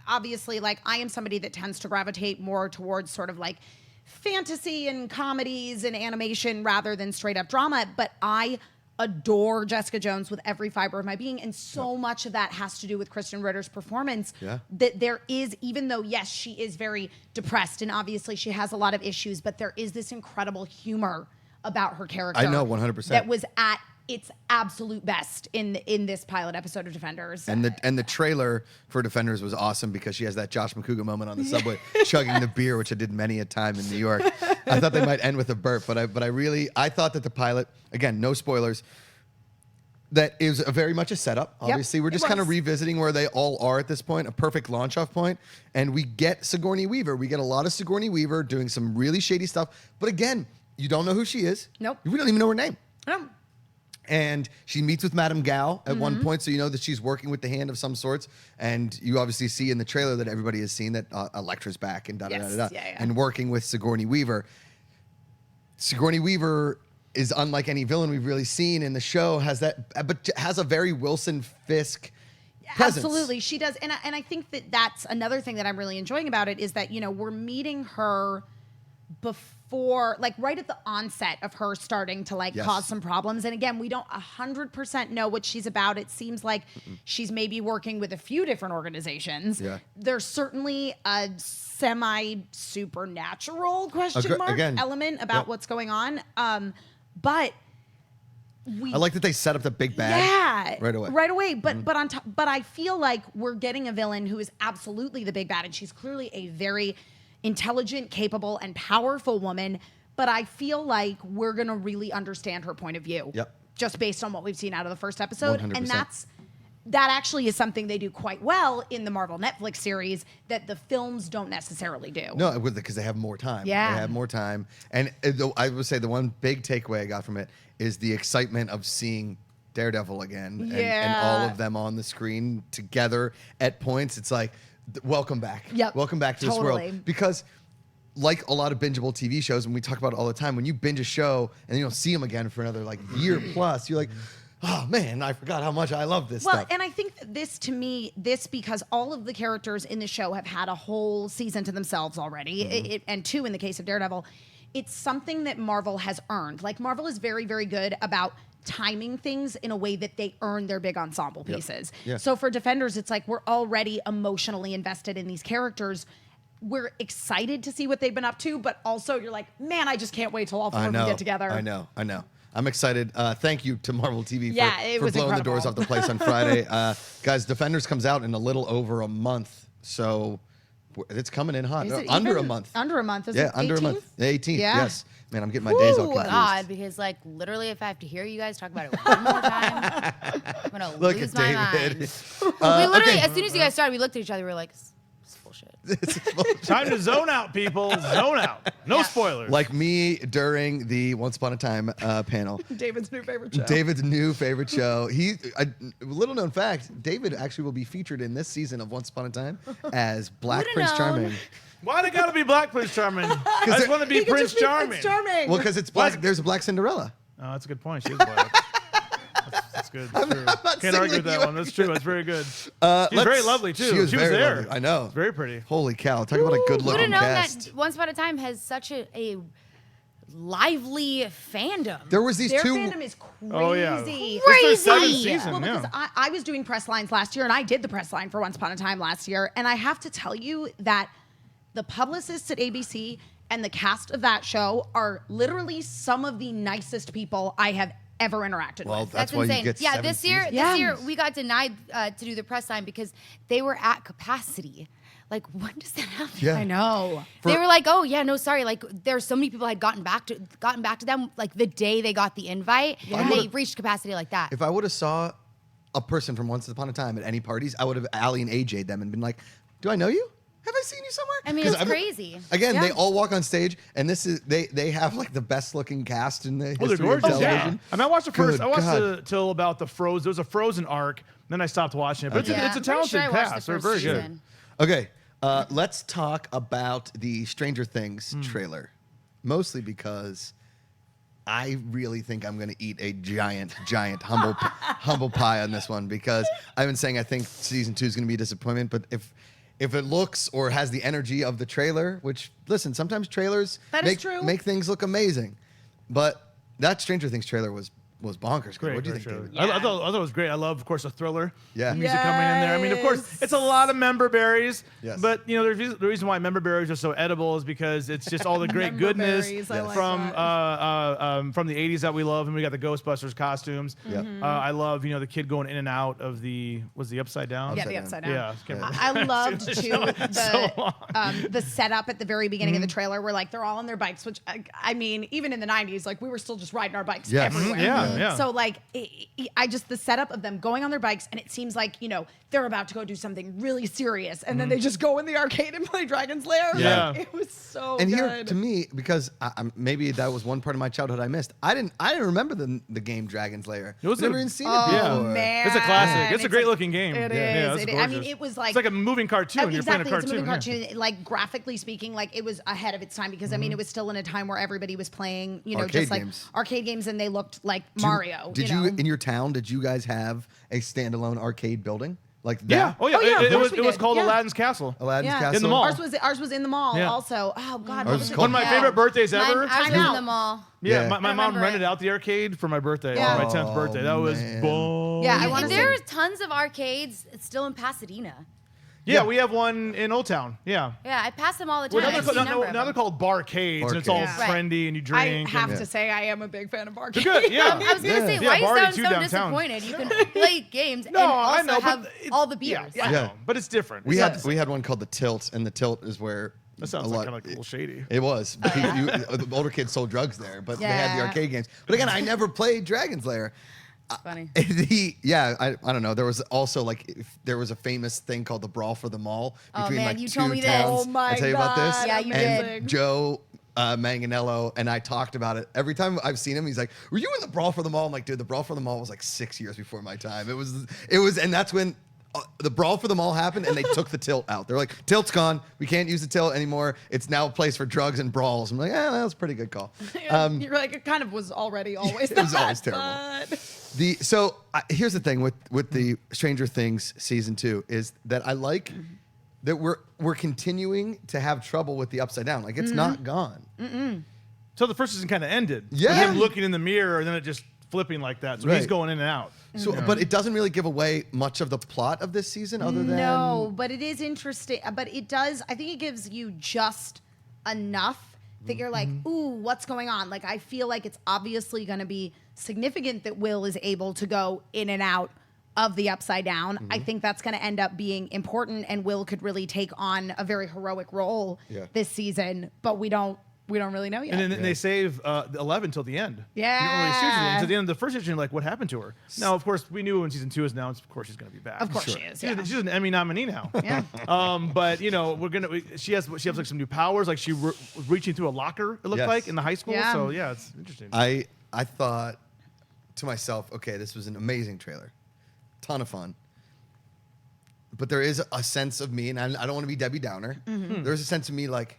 obviously, like, I am somebody that tends to gravitate more towards sort of like fantasy and comedies and animation rather than straight up drama. But I adore Jessica Jones with every fiber of my being. And so much of that has to do with Kristen Ritter's performance. Yeah. That there is, even though, yes, she is very depressed and obviously she has a lot of issues, but there is this incredible humor about her character. I know, 100%. That was at its absolute best in this pilot episode of Defenders. And the trailer for Defenders was awesome because she has that Josh Macuga moment on the subway chugging the beer, which I did many a time in New York. I thought they might end with a burp, but I thought that the pilot, again, no spoilers, that is very much a setup. Yep, Obviously, we're it just kind of was. revisiting where they all are at this point, a perfect launch-off point. And we get Sigourney Weaver. We get a lot of Sigourney Weaver doing some really shady stuff. But again, you don't know who she is. Nope. We don't even know her name. No. And she meets with Madame Gao at Mm-hmm. one point, so you know that she's working with the Hand of some sorts. And you obviously see in the trailer that everybody has seen that Elektra's back and Yes, da-da-da-da-da. yeah. And working with Sigourney Weaver. Sigourney Weaver is unlike any villain we've really seen in the show, but has a very Wilson Fisk presence. Absolutely, she does, and I think that that's another thing that I'm really enjoying about it is that we're meeting her before, like right at the onset of her starting to Yes. cause some problems. And again, we don't 100% know what she's about. It seems like she's maybe working with a few different organizations. Yeah. There's certainly a semi-supernatural question mark again, element about yep. what's going on. But we I like that they set up the big bad yeah, right away. Right away. But but I feel like we're getting a villain who is absolutely the big bad, and she's clearly a very intelligent, capable, and powerful woman. But I feel like we're gonna really understand her point of view. Yep. Just based on what we've seen out of the first episode, 100%. and that actually is something they do quite well in the Marvel Netflix series that the films don't necessarily do. No, because they have more time. Yeah. They have more time. And I would say the one big takeaway I got from it is the excitement of seeing Daredevil again and Yeah. all of them on the screen together at points. It's like, welcome back. Yep. Welcome back to this Totally. world. Because like a lot of bingeable TV shows, and we talk about it all the time, when you binge a show and you don't see them again for another year plus, you're like, oh man, I forgot how much I love this Well, stuff. and I think that this because all of the characters in the show have had a whole season to themselves already, Mm-hmm. and 2 in the case of Daredevil, it's something that Marvel has earned. Like Marvel is very, very good about timing things in a way that they earn their big ensemble pieces. Yeah. So for Defenders, it's like we're already emotionally invested in these characters. We're excited to see what they've been up to, but also you're like, man, I just can't wait till all 4 of them get together. I know. I'm excited. Thank you to Marvel TV Yeah, it for was blowing incredible. the doors off the place on Friday. Guys, Defenders comes out in a little over a month, so it's coming in hot. Is it Under even? a month. Under a month. Is Yeah, it under a 18th? month. The 18th, Yeah. yes. Man, I'm getting my days all Woo, confused. God, because literally, if I have to hear you guys talk about it one more time, I'm gonna Look lose at my David. mind. We literally, okay. as soon as you guys started, we looked at each other. We were like, "This is bullshit." Time to zone out, people. Zone out. No spoilers. Like me during the Once Upon a Time panel. David's new favorite show. David's new favorite show. Little known fact, David actually will be featured in this season of Once Upon a Time as Black Would've Prince known. Charming. Why they gotta be Black Prince Charming? I just want to be He could Prince just be Charming. Prince Charming. Well, because it's black. There's a Black Cinderella. Oh, that's a good point. She is black. That's good. That's true. not Can't argue singling with that you one. That's true. That's very good. She's Let's- very lovely too. She was very there. lovely. I know. It's very pretty. Holy cow! Talk about a Who'd good-looking have known cast. that Once Upon a Time has such a lively fandom? There was these Their two. fandom is crazy. Oh, yeah. Crazy. It's their 7th season. Well, because yeah. I was doing press lines last year, and I did the press line for Once Upon a Time last year, and I have to tell you that the publicists at ABC and the cast of that show are literally some of the nicest people I have ever interacted Well, with. that's That's why insane. you get Yeah, 7 this year, seasons. Yeah. this year we got denied to do the press line because they were at capacity. Like, when does that happen? Yeah. I know. They were like, "Oh yeah, no, sorry." Like, there's so many people had gotten back to them like the day they got the invite, and they reached capacity like that. If I would have saw a person from Once Upon a Time at any parties, I would have Ali and AJ'd them and been like, "Do I know you? Have I seen you somewhere?" I mean, 'Cause it's crazy. Again, Yeah. they all walk on stage, and this is they have like the best looking cast in the Oh, they're history of gorgeous. Yeah. television. I mean, I watched the first. Good I watched God. it till about the Frozen. There was a Frozen arc. Then I stopped watching it. But Okay. it's a I'm pretty sure talented I watched the cast. They're first very good. season. Okay, let's talk about the Stranger Things trailer, mostly because I really think I'm going to eat a giant humble pie on this one, because I've been saying I think season 2 is going to be a disappointment, but if it looks or has the energy of the trailer, which listen, sometimes trailers That is true. make things look amazing, but that Stranger Things trailer was bonkers. Great. What do you great think, show. David? Yeah. I thought it was great. I love, of course, a thriller. Yeah. The music coming in there. I mean, of course, Yes. it's a lot of member berries. Yes. But, the reason why member berries are so edible is because it's just all the great Member goodness berries, I like from the 80s that we love. And we got the Ghostbusters costumes. Yeah. I love, the kid going in and out of was the Upside Down? Yeah, Upside the down. upside down. Yeah. Can't remember. I loved too so long. the setup at the very beginning of the trailer where like they're all on their bikes, which I mean, even in the 90s, like we were still just riding our bikes Yes. everywhere. Yeah. Yeah. So like, the setup of them going on their bikes, and it seems like, they're about to go do something really serious, and then they just go in the arcade and play Dragon's Lair. Yeah. Like, it was so And good. here, to me, because maybe that was one part of my childhood I missed. I didn't remember the game Dragon's Lair. It was Never a- even seen it Oh, before. man. It's a classic. It's a great like- looking game. It Yeah, is. it's I mean, gorgeous. it was like... It's like a moving cartoon. You're playing a Exactly, cartoon. it's a moving yeah. cartoon. Like, graphically speaking, like, it was ahead of its time because, I mean, it was still in a time where everybody was playing, Arcade just like games. arcade games, and they looked like Mario. Did you know? in your town, did you guys have a standalone arcade building? Like that? Yeah. Oh, yeah. Oh, yeah, of It course was we did. called Yeah. Aladdin's Castle. Aladdin's Yeah. Castle? In the mall. Ours was in the mall Yeah. also. Oh, God. Ours What was was it called- One of my called? favorite birthdays Mine- ever. I was Time in Out. the mall. Yeah, Yeah. my I mom remember rented it. out the arcade for my birthday, Yeah. my 10th birthday. That was man. boom. Yeah, I wanna say- There's tons of arcades still in Pasadena. Yeah, we have one in Old Town. Yeah. Yeah, I pass them all the time. Well, now I've they're, seen a called, number now, of now they're them. called barcades, and it's all Barcades. Right. trendy, and you I drink. have and, to say, I am a big fan of arcades. Good, yeah. I was gonna say, Yeah, why Barty you sound too so downtown. disappointed? You can play games No, and I also know, but have it- all the beers. Yeah, I Yeah. know, but it's different. We It's had one called the Tilt, and the Tilt is where That sounds a like lot- kind of a little shady. It was. The older kids sold drugs there, but they had the Yeah. arcade games. But again, I never played Dragon's Lair. Funny. I don't know. There was also there was a famous thing called the Brawl for the Mall Oh, between man, like you two told me this. towns. Oh, my I tell you about this. God, Yeah, you and did. Joe Manganello and I talked about it. Every time I've seen him, he's like, "Were you in the Brawl for the Mall?" I'm like, "Dude, the Brawl for the Mall was like 6 years before my time. It was, and that's when." The Brawl for the Mall happened, and they took the Tilt out. They're like, "Tilt's gone. We can't use the Tilt anymore. It's now a place for drugs and brawls." I'm like, that was a pretty good call. You're like, it kind of was already always It was that, always terrible. but- Here's the thing with the Stranger Things season 2 is that I like that we're continuing to have trouble with the upside down. Like it's not gone. So the first season kind of ended. Yeah. With him looking in the mirror and then it just flipping like that. So he's Right. going in and out. So, but it doesn't really give away much of the plot of this season, other than No, but it is interesting. But it does. I think it gives you just enough that you're like, ooh, what's going on? Like, I feel like it's obviously going to be significant that Will is able to go in and out of the upside down. I think that's going to end up being important, and Will could really take on a very heroic role this season. But we don't really know yet. And then they save 11 till the end. Yeah. You don't really see her until the end of the first season. You're like, what happened to her? Now, of course, we knew when season 2 is announced. Of course, she's going to be back. Of course she is, yeah. She's an Emmy nominee now. Yeah. But she has like some new powers. Like she was reaching through a locker. It looked Yes. like in the high school. Yeah. So yeah, it's interesting. I thought to myself, okay, this was an amazing trailer, ton of fun. But there is a sense of me, and I don't want to be Debbie Downer. There's a sense of me like,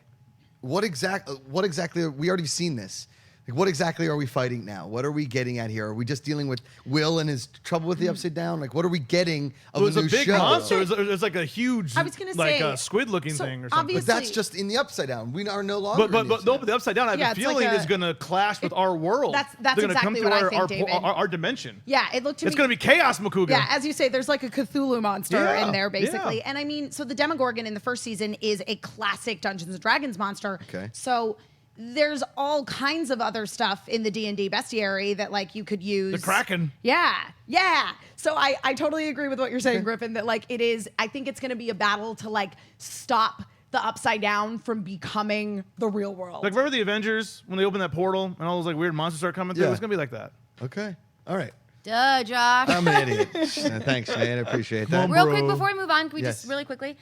what exactly? We already seen this. Like, what exactly are we fighting now? What are we getting at here? Are we just dealing with Will and his trouble with the upside down? Like, what are we getting of it was a a new big show? monster. It was like a huge, I was gonna like say, a squid-looking so thing or something. obviously- But that's just in the upside down. We are no longer. But in the but no, but the upside down, I have Yeah, a it's feeling like is going to clash with our world. That's They're gonna exactly come what to I think, David. our dimension. Yeah, it looked to me. It's going to be chaos, Macuga. Yeah, as you say, there's like a Cthulhu monster Yeah, in there, basically. yeah. And I mean, so the Demogorgon in the first season is a classic Dungeons and Dragons monster. Okay. So there's all kinds of other stuff in the D&D bestiary that like you could use. The Kraken. Yeah, yeah. So I totally agree with what you're saying, Griffin, that like it is, I think it's going to be a battle to like stop the upside down from becoming the real world. Like, remember the Avengers when they opened that portal and all those like weird monsters start coming through? Yeah. It's going to be like that. Okay. All right. Duh, Josh. I'm an idiot. Thanks, Sinead. I appreciate that. Real Bro. quick before we move on, can we Yes. just really quickly?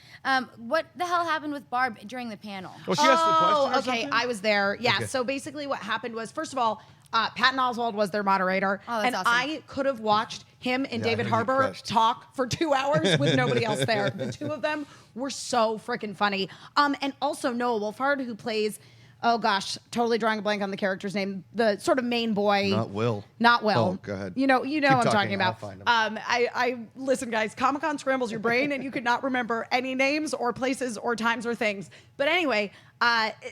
What the hell happened with Barb during the panel? Well, she asked the question or okay. something? I was there. Yeah. Okay. So basically, what happened was, first of all, Patton Oswalt was their moderator, Oh, that's and awesome. I could have watched him and Yeah, I David heard you Harbour crushed. talk for 2 hours with nobody else there. The two of them were so freaking funny. And also Noah Wolfhard, who plays, oh gosh, totally drawing a blank on the character's name, the sort of main boy. Not Will. Not Will. Oh, go ahead. You know Keep what I'm talking, talking about. I'll find him. I listen, guys. Comic-Con scrambles your brain, and you could not remember any names or places or times or things. But anyway,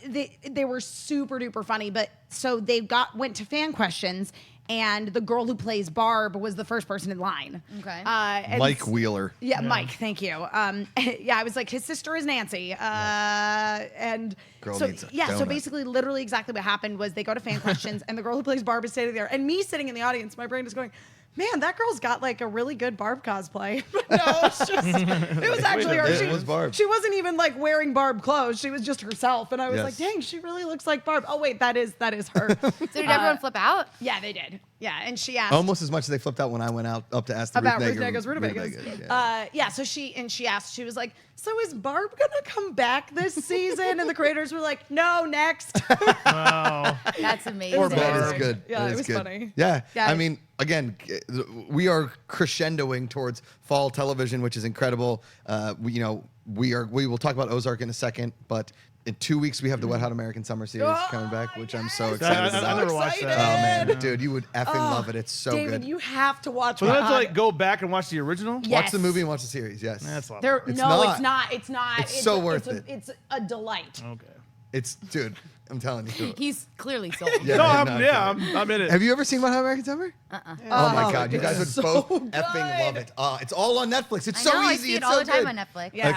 they were super duper funny. But so they went to fan questions, and the girl who plays Barb was the first person in line. Okay. And Mike Wheeler. yeah, Mike, thank you. Yeah, I was like, his sister is Nancy. And Girl so, needs a yeah, so donut. basically, literally exactly what happened was they go to fan questions, and the girl who plays Barb is sitting there, and me sitting in the audience, my brain is going, man, that girl's got like a really good Barb cosplay. But no, it's just, it was actually her. It was Barb. She wasn't even like wearing Barb clothes. She was just herself. And I was Yes. like, dang, she really looks like Barb. Oh, wait, that is her. So did everyone flip out? Yeah, they did. Yeah, and she asked Almost as much as they flipped out when I went out up to ask the about Ruth Ruth Negga. Negga's. Yeah. Yeah, so she asked, she was like, so is Barb gonna come back this season? And the creators were like, no, next. Wow. That's amazing. Poor That is Barb. good. Yeah, That it is was good. funny. Yeah. Yeah. I mean, again, we are crescendoing towards fall television, which is incredible. We will talk about Ozark in a second, but in 2 weeks we have the Wet Hot American Summer Series coming back, which I'm so excited I about. never watched Oh that. man, dude, you would effing love it. It's so David, good. you have to watch So we Wet have to Hot. like go back and watch the original. Yeah. Watch the movie and watch the series. Yes. That's a lot. There, It's no, not. it's not. It's not. It's so worth it's it. It's a delight. Okay. It's dude. I'm telling you. He's clearly sold. Yeah, No, no, I'm in it. Have you ever seen Wet Hot American Summer? Oh my God, you guys would so both good. effing love it. It's all on Netflix. It's I so know, I easy. see it It's all so the time good. on Netflix. Yeah.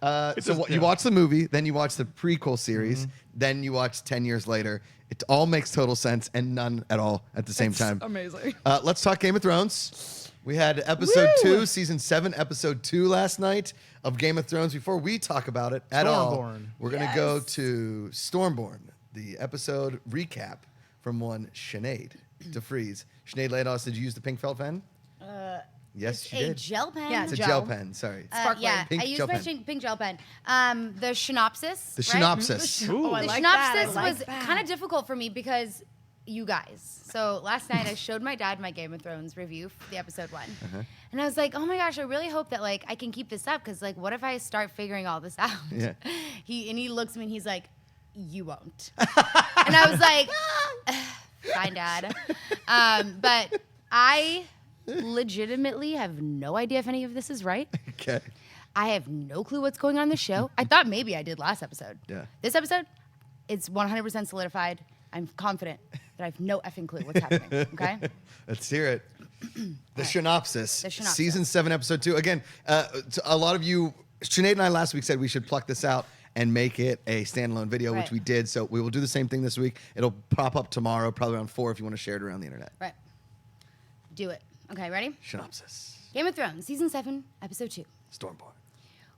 Okay. So you watch the movie, then you watch the prequel series, then you watch 10 years later. It all makes total sense and none at all at the same time. Amazing. Let's talk Game of Thrones. We had episode Woo! 2, season 7, episode 2 last night of Game of Thrones. Before we talk about it at all, Stormborn. we're going to go to Stormborn, the episode recap from one Sinead de Vries. Sinead Lados, did you use the pink felt pen? Yes, you A did. gel pen. Yeah, It's a gel. gel pen, sorry. Sparkly. Yeah, Pink I used gel my pen. pink gel pen. The synopsis. The right? synopsis. Ooh. Oh, I The like that. I synopsis like was that. kind of difficult for me because you guys. So last night I showed my dad my Game of Thrones review for the episode 1. And I was like, oh my gosh, I really hope that like I can keep this up because like what if I start figuring all this out? Yeah. He looks at me and he's like, you won't. And I was like, fine, Dad. But I legitimately have no idea if any of this is right. Okay. I have no clue what's going on in the show. I thought maybe I did last episode. Yeah. This episode, it's 100% solidified. I'm confident that I have no effing clue what's happening. Okay? Let's hear it. The synopsis. The synopsis. Season 7, episode 2. Again, a lot of you, Sinead and I last week said we should pluck this out and make it a standalone video, which Right. we did. So we will do the same thing this week. It'll pop up tomorrow, probably around 4 if you want to share it around the internet. Right. Do it. Okay, ready? Synopsis. Game of Thrones, Season 7, Episode 2. Stormborn.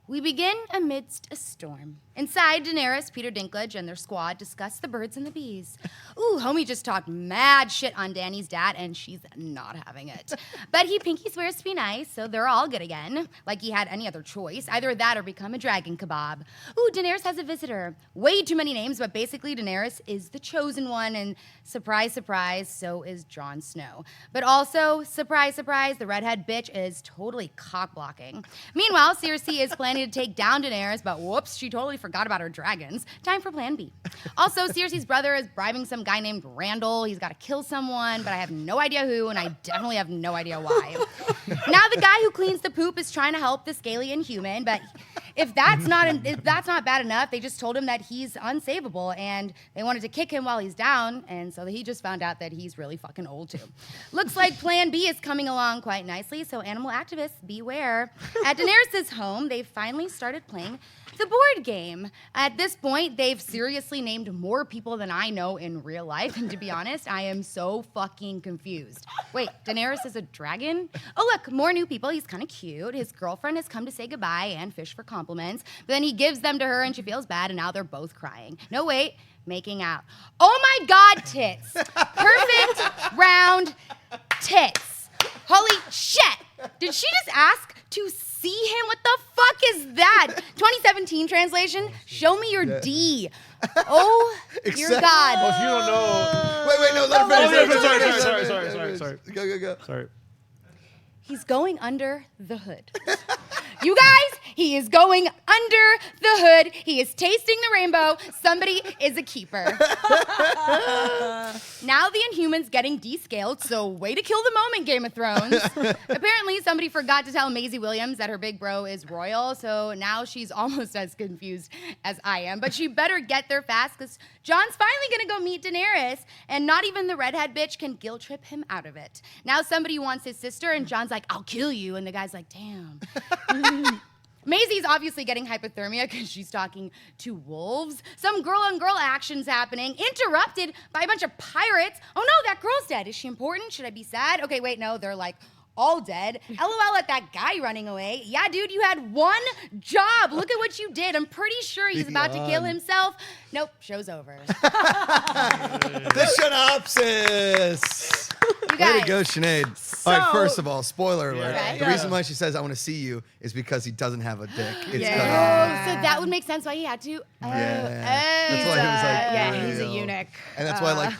We begin amidst a storm. Inside, Daenerys, Peter Dinklage, and their squad discuss the birds and the bees. Ooh, homie just talked mad shit on Dany's dad, and she's not having it. But he pinky swears to be nice, so they're all good again. Like he had any other choice. Either that or become a dragon kebab. Ooh, Daenerys has a visitor. Way too many names, but basically Daenerys is the chosen one, and surprise, surprise, so is Jon Snow. But also, surprise, surprise, the redhead bitch is totally cock-blocking. Meanwhile, Cersei is planning to take down Daenerys, but whoops, she totally forgot about her dragons. Time for plan B. Also, Cersei's brother is bribing some guy named Randall. He's got to kill someone, but I have no idea who, and I definitely have no idea why. Now the guy who cleans the poop is trying to help the scaly inhuman, but if that's not bad enough, they just told him that he's unsavable, and they wanted to kick him while he's down, and so he just found out that he's really fucking old too. Looks like plan B is coming along quite nicely, so animal activists, beware. At Daenerys' home, they've finally started playing the board game. At this point, they've seriously named more people than I know in real life, and to be honest, I am so fucking confused. Wait, Daenerys is a dragon? Oh look, more new people. He's kind of cute. His girlfriend has come to say goodbye and fish for compliments, but then he gives them to her and she feels bad, and now they're both crying. No, wait, making out. Oh my God, tits. Perfect round tits. Holy shit. Did she just ask to see him? What the fuck is that? 2017 translation, show me your D. Oh, dear Except- God. Well, if you don't know. Wait, no, let her Oh, finish. yeah, Let her finish, sorry. let her finish. Go. Sorry. He's going under the hood. You guys, he is going under the hood. He is tasting the rainbow. Somebody is a keeper. Now the Inhumans getting descaled, so way to kill the moment, Game of Thrones. Apparently, somebody forgot to tell Maisie Williams that her big bro is royal, so now she's almost as confused as I am. But she better get there fast, because Jon's finally gonna go meet Daenerys, and not even the redhead bitch can guilt trip him out of it. Now somebody wants his sister, and Jon's like, I'll kill you, and the guy's like, damn. Maisie's obviously getting hypothermia because she's talking to wolves. Some girl-on-girl action's happening, interrupted by a bunch of pirates. Oh no, that girl's dead. Is she important? Should I be sad? Okay, wait, no, they're like all dead. LOL at that guy running away. Yeah, dude, you had one job. Look at what you did. I'm pretty sure he's about to kill himself. Nope, show's over. The synopsis. You guys. Way to go, Sinead. All right, first of all, spoiler alert. Okay. The reason why she says I want to see you is because he doesn't have a dick. It's Yeah. cut Oh, off. so that would make sense why he had to. Yeah. That's why he was like, yeah, he's a real. eunuch. And that's why, like,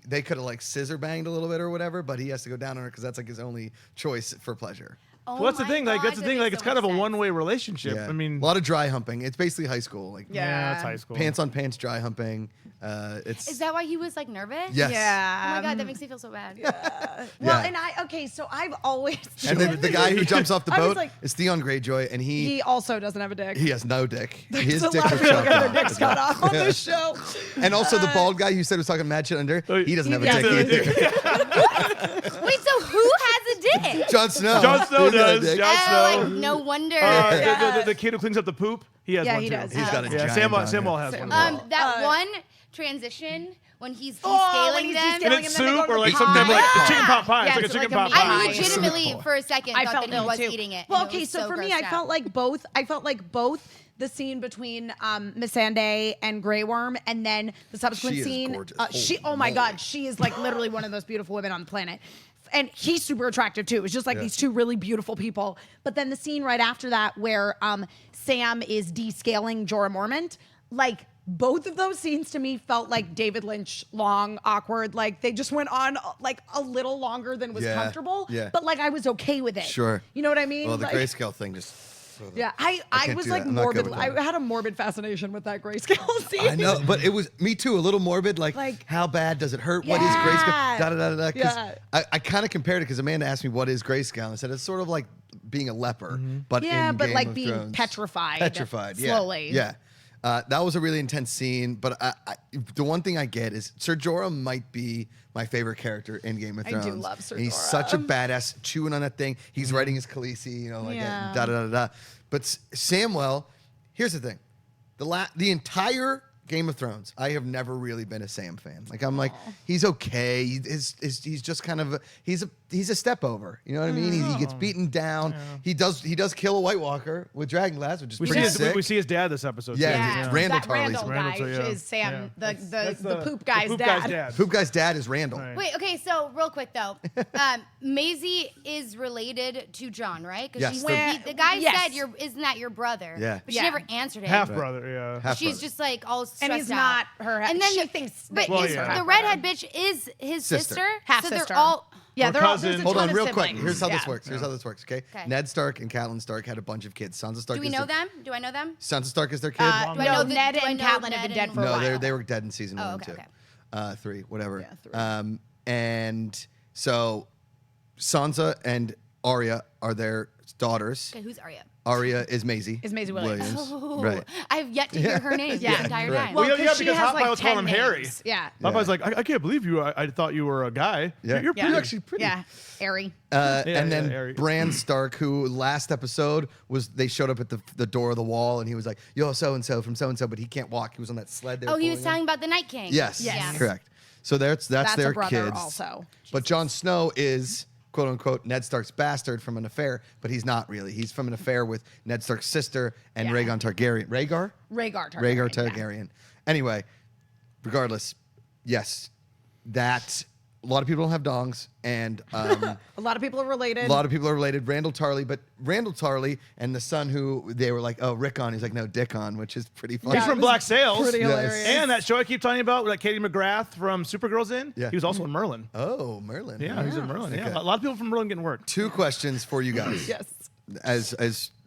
they could have like scissor banged a little bit or whatever, but he has to go down on her because that's like his only choice for pleasure. Oh Well, that's the my thing. Like, God, that's the that thing. makes Like, it's so kind of a much sense. one-way relationship. Yeah. I mean, a lot of dry humping. It's basically high school. Like, yeah, it's high school. pants on pants, dry humping. It's Is that why he was like nervous? yes. Oh Yeah. my God, that makes me feel so bad. Well, Yeah. and so I've always. And then the guy who jumps off the I was boat like- is Theon Greyjoy, and He also doesn't have a dick. he has no dick. His There's a dick lot was of people chopped get their off. dicks cut off on this show. And also the bald guy you said was talking mad shit under, he doesn't have a Yeah. dick either. Wait, so who has a dick? Jon Snow. Jon Snow He's got a does. dick. Jon Oh, Snow. like, no wonder. The kid who cleans up the poop, he has Yeah, one he too. does. He's got a Yeah, giant dong, Samuel yeah. has one. That one transition when he's when descaling he's them. And descaling it's them, then they soup go or to like the something pie. like the Yeah. chicken pot pie. Yeah, It's like a it's chicken like a pot meat pie. pie. I legitimately, for a second, I thought felt that he ill was too. eating it. Well, and it okay, was so for me, I grossed felt out. like both. I felt like both the scene between Missandei and Grey Worm, and then the subsequent She is scene. gorgeous. Oh my God, she is like literally one of those beautiful women on the planet. And he's super attractive too. It's just like these two really beautiful people. But then the scene right after that where Sam is descaling Jorah Mormont, like both of those scenes to me felt like David Lynch, long, awkward. Like they just went on like a little longer than was Yeah, comfortable. yeah. But like I was okay with it. Sure. You know what I mean? Well, the Like- grayscale thing just. Yeah, I can't was do like that. I'm not good morbid. with I that. had a morbid fascination with that grayscale scene. I know, but it was me too. A little morbid, like how bad does it hurt? What is Yeah. grayscale? Da da da da. Because Yeah. I kind of compared it because Amanda asked me what is grayscale, and I said it's sort of like being a leper, but Yeah, in but Game like of being Thrones. petrified. Petrified, yeah, Slowly. yeah. That was a really intense scene, but the one thing I get is Ser Jorah might be my favorite character in Game of I Thrones. do love Ser And he's Jorah. such a badass, chewing on that thing. He's writing his Khaleesi, you know, like Yeah. da da da da. But Samwell, here's the thing: the entire Game of Thrones, I have never really been a Sam fan. Like I'm like, he's okay. He's just kind of he's a step over. You know what I mean? He gets beaten down. He does kill a White Walker with dragonglass, which is We see, pretty his, sick. we see his dad this episode. Yeah, too. Yeah, Randall that Tarley's- Randall guy Randall, yeah. is Sam, Yeah. the That's poop guy's the poop dad. guy's dad. Poop guy's dad is Randall. Right. Wait, okay, so real quick though, Maisie is related to John, right? Yes, Because the- the guy Yes. said, "Isn't that your brother?" Yeah. but she Yeah. never answered him. Half brother, yeah. Half She's brother. just like all stressed And he's out. not her. And then she thinks but that Well, he's yeah. her the half redhead brother. bitch is his Sister. sister. Half so sister. they're all. Yeah, Or they're all. cousin. There's a Hold ton on, of real quick. siblings. Here's how this Yeah. works. Here's how this works. Okay. Okay. Ned Stark and Catelyn Stark had a bunch of kids. Sansa Stark. Do we is know the- them? Do I know them? Sansa Stark is their kid. Do I No, know Ned do I and know Catelyn have Ned been dead and- for a no, while. they were dead in season 1 okay, and 2. 3, whatever. Yeah, 3. And so Sansa and Arya are their daughters. Okay, who's Arya? Arya is Maisie. Is Maisie Williams. Oh, Right. I have yet to hear her name Yeah, this entire correct. time. Well, yeah, she because has Hot like Pie was calling 10 him Harry. names. Yeah. Popeye's like, I can't believe you. I thought you were a guy. Yeah. You're Yeah. actually pretty. Yeah, Airy. And then Arya. Bran Stark, who last episode they showed up at the door of the wall, and he was like, "Yo, so and so from so and so," but he can't walk. He was on that sled. They were Oh, he was pulling him. talking about the Night King. Yes, Yes. correct. So that's That's their a brother kids. also. But Jon Snow is quote unquote Ned Stark's bastard from an affair, but he's not really. He's from an affair with Ned Stark's sister and Yeah. Rhaegon Targaryen. Rhaegar Rhaegar Targaryen. yeah. Targaryen. Anyway, regardless, yes, that a lot of people don't have dongs, and A lot of people are related. a lot of people are related. Randall Tarley, but Randall Tarley and the son who they were like, oh, Rickon. He's like, no, Dickon, which is pretty funny. He's Yeah, from it was Black Sails. Pretty Yes. hilarious. And that show I keep telling you about, like Katie McGrath from Supergirl's in. Yeah. He was also in Merlin. Oh, Merlin. Yeah, he's in Merlin. Yeah, Okay. a lot of people from Merlin getting work. 2 questions for you guys. Yes. As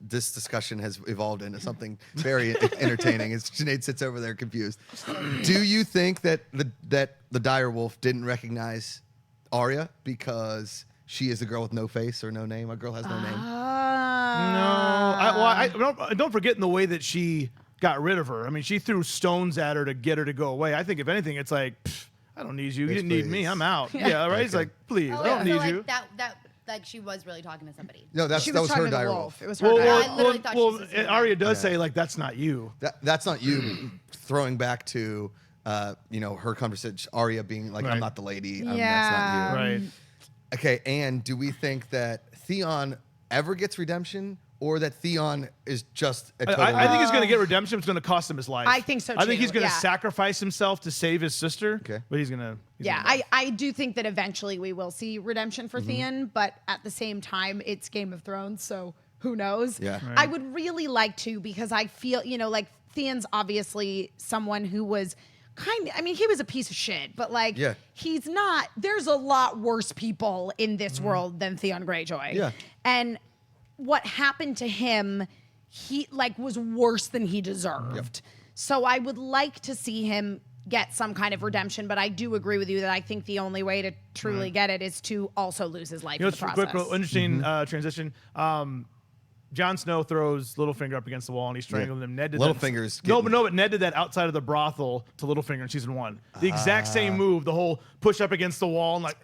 this discussion has evolved into something very entertaining, as Sinead sits over there confused. Do you think that the dire wolf didn't recognize Arya because she is a girl with no face or no name? A girl has no name. No, don't forget in the way that she got rid of her. I mean, she threw stones at her to get her to go away. I think if anything, it's like, "Pff, I don't need you. You Yes, didn't need me. please. I'm out. Yeah, right. It's Okay. like, please, Oh, I don't so need like you. that like she was really talking to somebody. No, that She was talking her to the dire wolf. wolf. It was her Well, dire I wolf. literally thought she was and saying Arya does Yeah. say like that's not you. That's not you. Throwing back to her conversation, Arya being like, Right. I'm not the lady. Yeah. That's not you. Right. Okay, and do we think that Theon ever gets redemption, or that Theon is just a total. I think he's going to get redemption. It's going to cost him his life. I think so, I think too, he's going to yeah. sacrifice himself to save his sister. Okay. But he's going to. Yeah, I do think that eventually we will see redemption for Theon, but at the same time, it's Game of Thrones, so who knows? Yeah. Right. I would really like to, because I feel, like Theon's obviously someone who was he was a piece of shit, but Yeah. he's not, there's a lot worse people in this world than Theon Greyjoy. Yeah. And what happened to him, he was worse than he deserved. So I would like to see him get some kind of redemption, but I do agree with you that I think the only way to truly get it is to also lose his life in the It's a process. quick, interesting transition. Jon Snow throws Littlefinger up against the wall and he strangles him. Ned did Littlefinger's that. But Ned did that outside of the brothel to Littlefinger in season 1. The exact same move, the whole push up against the wall and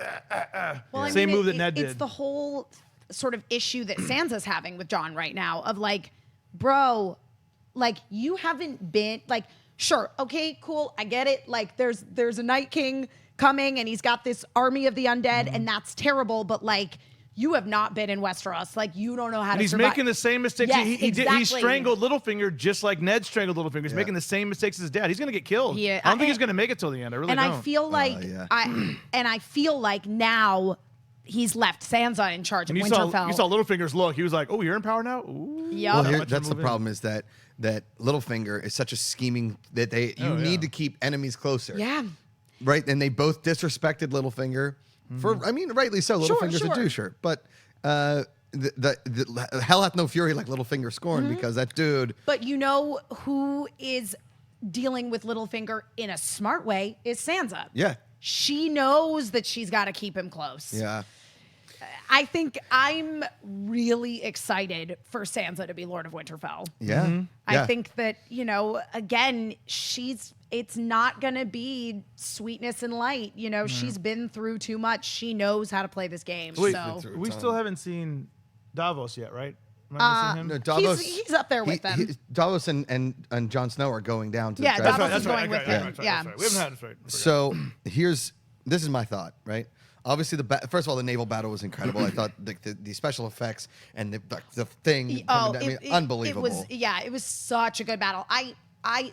Well, same move that Ned did. It's the whole sort of issue that Sansa's having with Jon right now of bro, you haven't been sure, okay, cool, I get it. There's a Night King coming and he's got this army of the undead and that's terrible, but you have not been in Westeros. You don't know how and to he's survive. making the same mistakes. Yes, He exactly. strangled Littlefinger just like Ned strangled Littlefinger. He's making the same mistakes as his dad. He's going to get killed. Yeah, I don't think he's going to make it till the end. I really and don't. I feel like yeah. I feel like now he's left Sansa in charge of you Winterfell. saw Littlefinger's look. He was like, "Oh, you're in power now." Ooh. Yep. Well, Much that's the move in. problem is that Littlefinger is such a scheming that you need to keep enemies closer. Yeah. Right, and they both disrespected Littlefinger for, rightly so. Sure, Littlefinger's a sure. doucher, but the hell hath no fury like Littlefinger scorned because that dude. But you know who is dealing with Littlefinger in a smart way is Sansa. Yeah. She knows that she's got to keep him close. Yeah. I think I'm really excited for Sansa to be Lord of Winterfell. Yeah. I think that, again, it's not going to be sweetness and light. She's been through too much. She knows how to play this game. Wait, so we still haven't seen Davos yet, right? Am I missing him? No, Davos, he's up there with them. Davos and Jon Snow are going down to Yeah, the Davos dragon. is going with him. Yeah. We haven't had it right. So this is my thought, right? Obviously, first of all, the naval battle was incredible. I thought the special effects and the thing, unbelievable. It was such a good battle.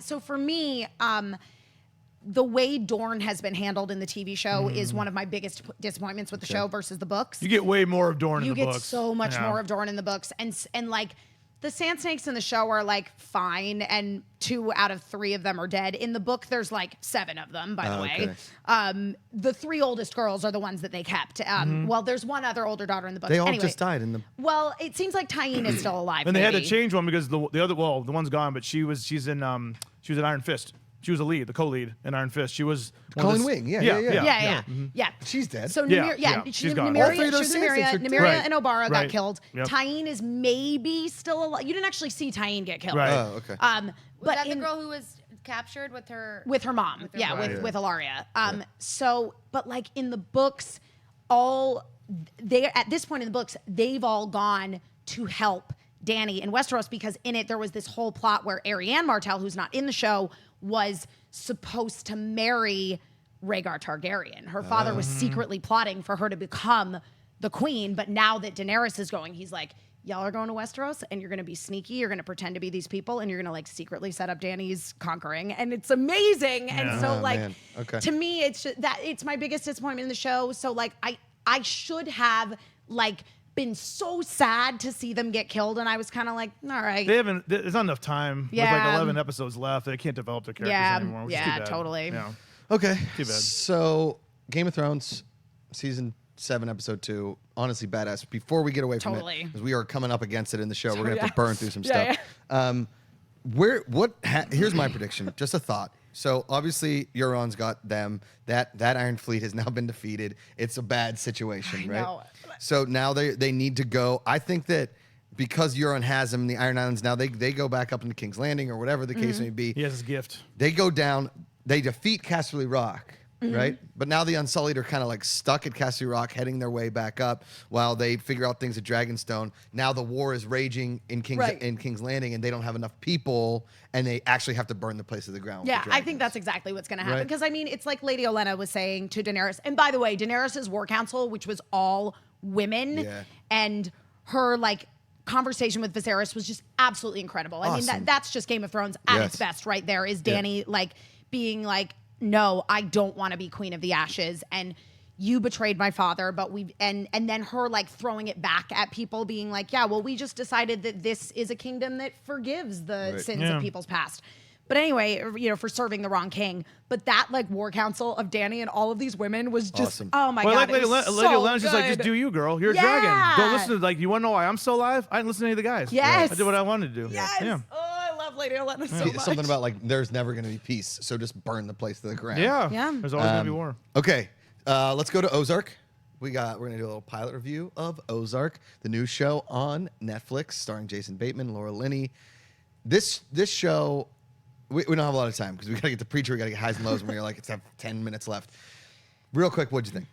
So for me, the way Dorne has been handled in the TV show is one of my biggest disappointments with the show versus the books. You get way more of Dorne in the books. You get so much more of Dorne in the books, and the Sand Snakes in the show are fine, and 2 out of 3 of them are dead. In the book, there's 7 of them, by the way. Okay. The 3 oldest girls are the ones that they kept. Well, there's one other older daughter in the book. They all anyway, just died in the. Well, it seems like Tyene is still alive. And they had to maybe. change one because the one's gone, but she was in Iron Fist. She was the co-lead in Iron Fist. She was Colleen Wing, yeah. Yeah. She's dead. So Yeah, she's gone. All 3 of those she's Sand Snakes are dead. Nymeria Right. and Obara got Right. killed. Yep. Tyene is maybe still alive. You didn't actually see Tyene get killed. Right. Oh, okay. Was But that the in- girl who was captured with her mom. her Yeah, mom. with Ilaria. So, but in the books, at this point in the books, they've all gone to help Dany in Westeros because in it there was this whole plot where Arianne Martell, who's not in the show, was supposed to marry Rhaegar Targaryen. Her father was secretly plotting for her to become the queen, but now that Daenerys is going, he's like, y'all are going to Westeros and you're going to be sneaky. You're going to pretend to be these people and you're going to secretly set up Dany's conquering. And it's amazing. Yeah. And so Oh, man. Okay. to me, it's just that it's my biggest disappointment in the show. So I should have been so sad to see them get killed. And I was kind of all right. There's not enough time. Yeah. With 11 episodes left, they can't develop their characters anymore. Which is too bad. Totally. Yeah. Okay. Too bad. So, Game of Thrones, season 7, episode 2, honestly badass. Before we get away from Totally. it, because we are coming up against it in the show, we're gonna have to yeah. burn through some Yeah, stuff. Here's my prediction. Just a thought. So obviously Euron's got them. That Iron Fleet has now been defeated. It's a bad situation, right? know. So now they need to go. I think that because Euron has them, the Iron Islands now they go back up into King's Landing or whatever the case may be. He has his gift. They go down. They defeat Casterly Rock, right? But now the Unsullied are kind of stuck at Casterly Rock, heading their way back up while they figure out things at Dragonstone. Now the war is raging in King's Landing, and they don't have enough people, and they actually have to burn the place to the ground. Yeah, with the I think dragons. that's exactly what's going to happen. Right. Because, it's like Lady Olenna was saying to Daenerys. And by the way, Daenerys' war council, which was all women, Yeah. and her, conversation with Viserys was just absolutely incredible. I mean, Awesome. that's just Game of Thrones at Yes. its best right there, is Dany like being like, no, I don't want to be Queen of the Ashes, and you betrayed my father, but and then her like throwing it back at people, being like, yeah, well, we just decided that this is a kingdom that forgives the sins of people's past. But anyway, you know, for serving the wrong king. But that like war council of Dany and all of these women was just, Awesome. oh my Well, God. like it was Lady so Olenna's just like, just good. do you, girl. You're a Yeah. dragon. Don't listen to, like, you want to know why I'm still alive? I didn't listen to any of the guys. Yes. I did what I wanted to do. Yes. Yeah. Oh, I love Lady Olenna so much. Something about like there's never going to be peace, so just burn the place to the ground. Yeah. Yeah. There's always going to be war. Okay, let's go to Ozark. We're gonna do a little pilot review of Ozark, the new show on Netflix, starring Jason Bateman, Laura Linney. This show, we don't have a lot of time because we gotta get the preacher, we gotta get highs and lows, and we're like, it's 10 minutes left. Real quick, what'd you think?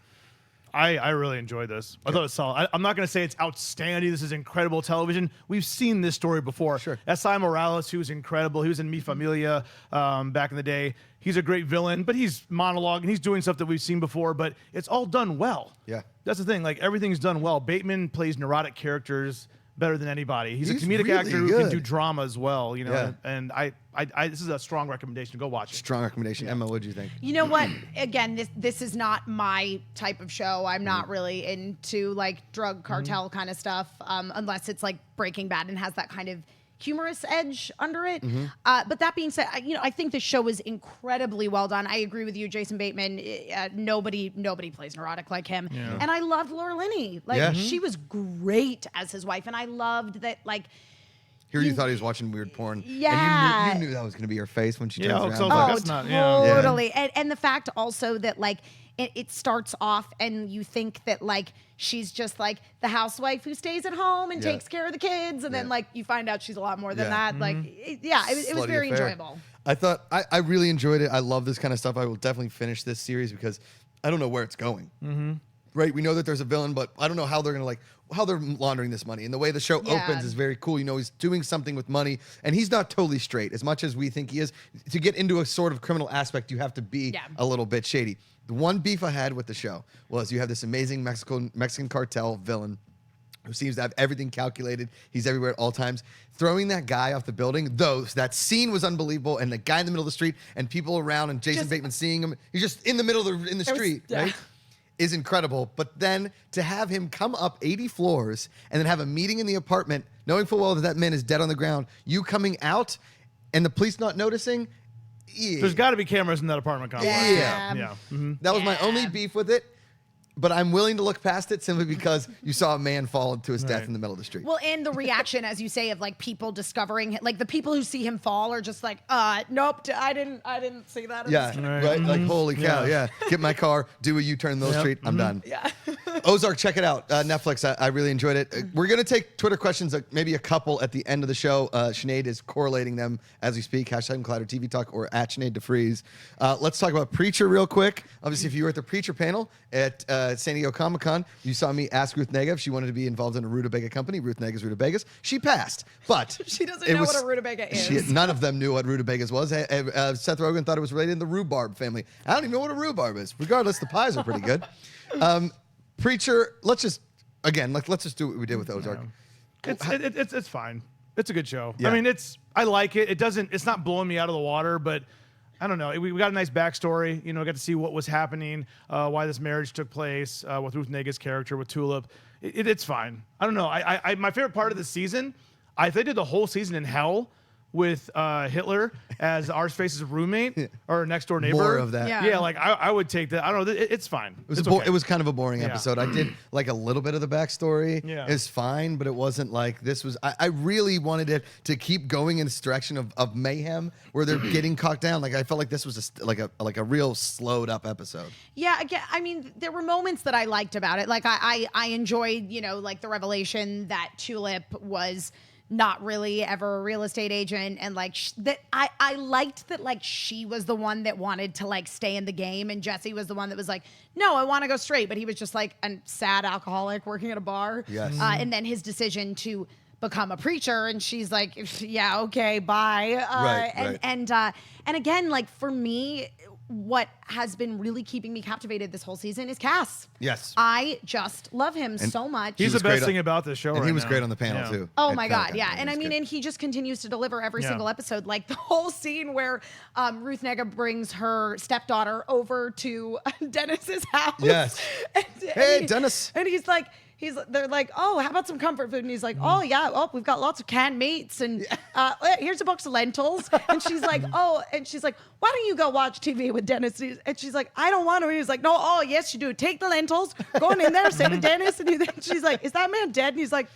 I really enjoyed this. I thought it was solid. I'm not going to say it's outstanding. This is incredible television. We've seen this story before. Sure. S.I. Morales, who's incredible. He was in Mi Familia back in the day. He's a great villain, but he's monologuing. He's doing stuff that we've seen before, but it's all done well. Yeah. That's the thing. Like, everything's done well. Bateman plays neurotic characters better than anybody. He's a He's comedic really actor who can good. do drama as well, you know. Yeah. And I this is a strong recommendation. Go watch it. Strong recommendation. Emma, what'd you think? You know what? Again, this is not my type of show. I'm not really into like drug cartel kind of stuff, unless it's like Breaking Bad and has that kind of humorous edge under it. But that being said, I think the show is incredibly well done. I agree with you, Jason Bateman. Nobody plays neurotic like him. Yeah. And I loved Laura Linney. Like Yeah. she was great as his wife, and I loved that. Like, Here you thought he was watching weird porn. Yeah. And you knew that was going to be her face when she Yeah, turns so around. I was like, oh, that's not- yeah. totally. And the fact also that like it starts off and you think that like she's just like the housewife who stays at home and Yeah. takes care of the kids, and then Yeah. like you find out she's a lot more than Yeah. that. Like, it was Slutty very affair. enjoyable. I thought I really enjoyed it. I love this kind of stuff. I will definitely finish this series because I don't know where it's going. Right? We know that there's a villain, but I don't know how they're gonna how they're laundering this money. And the way the show Yeah. opens is very cool. You know, he's doing something with money, and he's not totally straight as much as we think he is. To get into a sort of criminal aspect, you have to be a little bit shady. The one beef I had with the show was you have this amazing Mexican cartel villain who seems to have everything calculated. He's everywhere at all times. Throwing that guy off the building, that scene was unbelievable. And the guy in the middle of the street and people around and Jason Bateman seeing him, he's just in the middle of the street, right? Is incredible. But then to have him come up 80 floors and then have a meeting in the apartment, knowing full well that that man is dead on the ground, you coming out and the police not noticing. Yeah. There's got to be cameras in that apartment complex. Yeah. Yeah. Mhm. That was my only beef with it. But I'm willing to look past it simply because you saw a man fall to his death Right. in the middle of the street. Well, and the reaction, as you say, of like people discovering, like the people who see him fall are just like, nope, I didn't see that. in Yeah, the script." right. Like, holy cow, Yeah. yeah. Get in my car, do a U-turn in the Yep. street. I'm done. Yeah. Ozark, check it out. Netflix. I really enjoyed it. We're gonna take Twitter questions, maybe a couple at the end of the show. Sinead is correlating them as we speak. # Collider TV Talk or at Sinead de Vries. Let's talk about Preacher real quick. Obviously, if you were at the Preacher panel at San Diego Comic-Con, you saw me ask Ruth Nega if she wanted to be involved in a rutabaga company. Ruth Nega's Rutabagas. She passed, but She doesn't it know was- what a rutabaga is. None of them knew what rutabagas was. Seth Rogen thought it was related in the rhubarb family. I don't even know what a rhubarb is. Regardless, the pies are pretty good. Preacher, let's just do what we did with Ozark. It's fine. It's a good show. Yeah. I mean, I like it. It's not blowing me out of the water, but I don't know. We got a nice backstory. You know, got to see what was happening, why this marriage took place with Ruth Nega's character with Tulip. It's fine. I don't know. My favorite part of the season, if they did the whole season in hell with Hitler as Arseface's roommate or next door neighbor. More of that. Yeah. Yeah, like I would take that. I don't know. It's fine. It was, okay. it was kind of a boring Yeah. episode. I did like a little bit of the backstory. Yeah. It's fine, but it wasn't like this was. I really wanted it to keep going in this direction of mayhem where they're getting caught down. Like I felt like this was like a real slowed up episode. Yeah, again, I mean, there were moments that I liked about it. Like I enjoyed, like the revelation that Tulip was not really ever a real estate agent, and like that I liked that like she was the one that wanted to like stay in the game, and Jesse was the one that was like, no, I want to go straight, but he was just like a sad alcoholic working at a bar. Yes. And then his decision to become a preacher, and she's like, yeah, okay, bye. Right. And again, like for me, what has been really keeping me captivated this whole season is Cass. Yes. I just love him so much. He's the was great best on- thing about this show And right he was now. great on the panel Yeah. too. Oh at my Pelican. God, yeah. And I he was mean, good. and he just continues to deliver every Yeah. single episode. Like the whole scene where Ruth Negga brings her stepdaughter over to Dennis's house. Yes. And Hey, Dennis. And they're like, oh, how about some comfort food? And he's like, oh yeah, we've got lots of canned meats and here's a box of lentils. And she's like, why don't you go watch TV with Dennis? And she's like, I don't want to. And he's like, no, oh yes you do. Take the lentils, go on in there, sit with Dennis. And she's like, is that man dead? And he's like,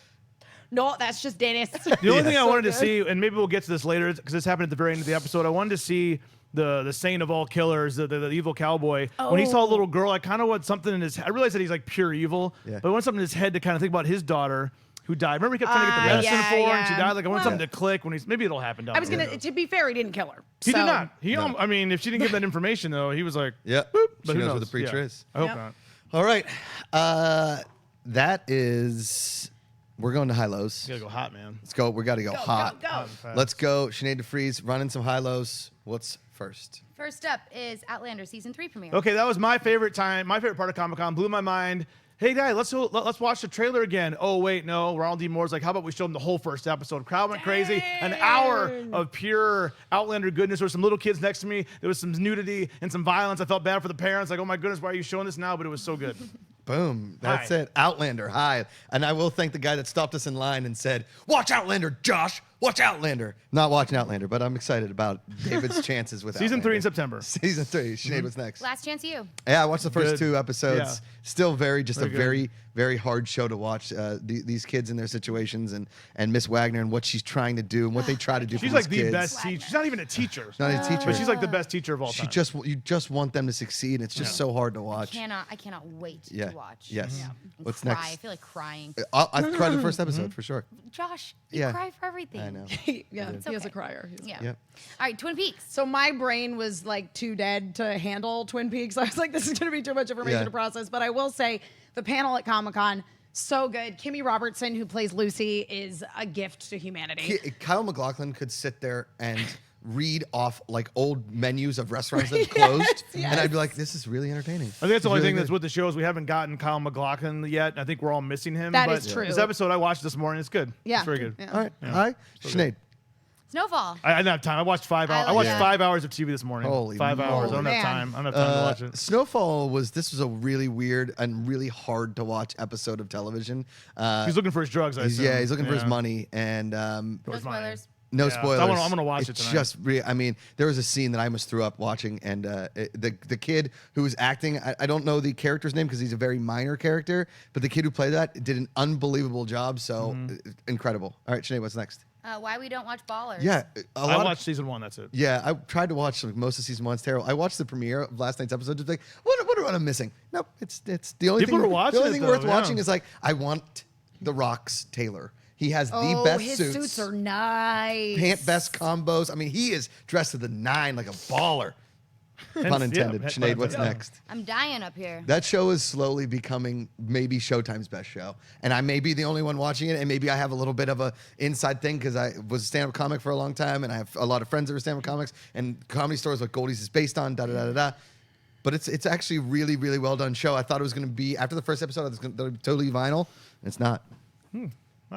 no, that's just Dennis. The only thing I So wanted to good. see, and maybe we'll get to this later because this happened at the very end of the episode. I wanted to see the saint of all killers, the evil cowboy. When he saw a little girl, I kind of want something in his. I realized that he's like pure evil, Yeah. but I want something in his head to kind of think about his daughter who died. Remember, he kept trying to get the medicine yeah, for her, and she yeah. died. Like I want Well- something to click when he's. Maybe it'll happen down I was the gonna. road. To be fair, he didn't kill her. He So- did not. He. No. I mean, if she didn't give that information though, he was like, Yeah. boop. She But who knows where knows? the preacher Yeah. is. I hope Yep. not. All right. That is. We're going to high lows. You gotta go hot, man. Let's go. We got to go hot. Go. Let's go. Sinead de Vries running some high lows. What's first? First up is Outlander season 3 premiere. Okay, that was my favorite time. My favorite part of Comic-Con. Blew my mind. Hey, guys, let's watch the trailer again. Oh, wait, no. Ronald D. Moore's like, how about we show them the whole first episode? Crowd went crazy. An hour of pure Outlander goodness. There were some little kids next to me. There was some nudity and some violence. I felt bad for the parents. Like, oh, my goodness, why are you showing this now? But it was so good. Boom. That's Hi. it. Outlander. Hi. And I will thank the guy that stopped us in line and said, watch Outlander, Josh. Watch Outlander. Not watching Outlander, but I'm excited about David's chances with Season 3 in Outlander. September. Season 3. Sinead, what's next? Last Chance You. Yeah, I watched the first Good. 2 episodes. Yeah. Still very, just Very a good. very, very hard show to watch. These kids in their situations and Miss Wagner and what she's trying to do and what they try to do She's for like these the kids. best teacher. She's not even a teacher. Not a teacher. But she's like the best teacher of all time. You just want them to succeed. It's just so hard to watch. I cannot wait Yeah. to watch. Yes. Yeah. What's Cry. next? I feel like crying. I cried the first episode for sure. Josh, you Yeah. cry for everything. I know. Yeah, It's he has a okay. crier. Yeah. Yep. All right, Twin Peaks. So my brain was like too dead to handle Twin Peaks. I was like, this is going to be too much information Yeah. to process. But I will say the panel at Comic-Con, so good. Kimmy Robertson, who plays Lucy, is a gift to humanity. Kyle MacLachlan could sit there and read off like old menus of restaurants that have closed, and I'd be like, "This is really entertaining." I think that's the only Really thing that's good. with the show is we haven't gotten Kyle MacLachlan yet. I think we're all missing him. That but is true. This episode I watched this morning, it's good. Yeah. It's very good. Yeah. All right, hi, Sinead. Snowfall. I didn't have time. I watched 5 hours. I watched Yeah. 5 hours of TV this morning. Holy 5 hours. I don't moly. have time. I don't have time to watch it. Snowfall was a really weird and really hard to watch episode of television. He's looking for his drugs. I assume. He's looking for his Yeah. money, and No Where's mine? spoilers. no Yeah. spoilers. I'm gonna watch it It's tonight. just I mean, there was a scene that I almost threw up watching, and the kid who was acting, I don't know the character's name because he's a very minor character, but the kid who played that did an unbelievable job. So incredible. All right, Sinead, what's next? Why We Don't Watch Ballers. Yeah, I lot of- watched season 1. That's it. Yeah, I tried to watch most of season 1. It's terrible. I watched the premiere of last night's episode. Just like, what am I missing? No, it's the only People thing. are watching the only it, thing worth though, watching yeah. is like, I want The Rock's Taylor. He has the Oh, best his suits. suits are nice. Pant best combos. I mean, he is dressed to the 9 like a baller. Pun intended. Yeah, Sinead, what's yeah. next? I'm dying up here. That show is slowly becoming maybe Showtime's best show. And I may be the only one watching it, and maybe I have a little bit of a inside thing because I was a stand-up comic for a long time, and I have a lot of friends that are stand-up comics, and Comedy Store is what Goldie's is based on, da-da-da-da-da. But it's actually a really, really well done show. I thought it was going to be, after the first episode, I was going to be totally vinyl, and it's not. All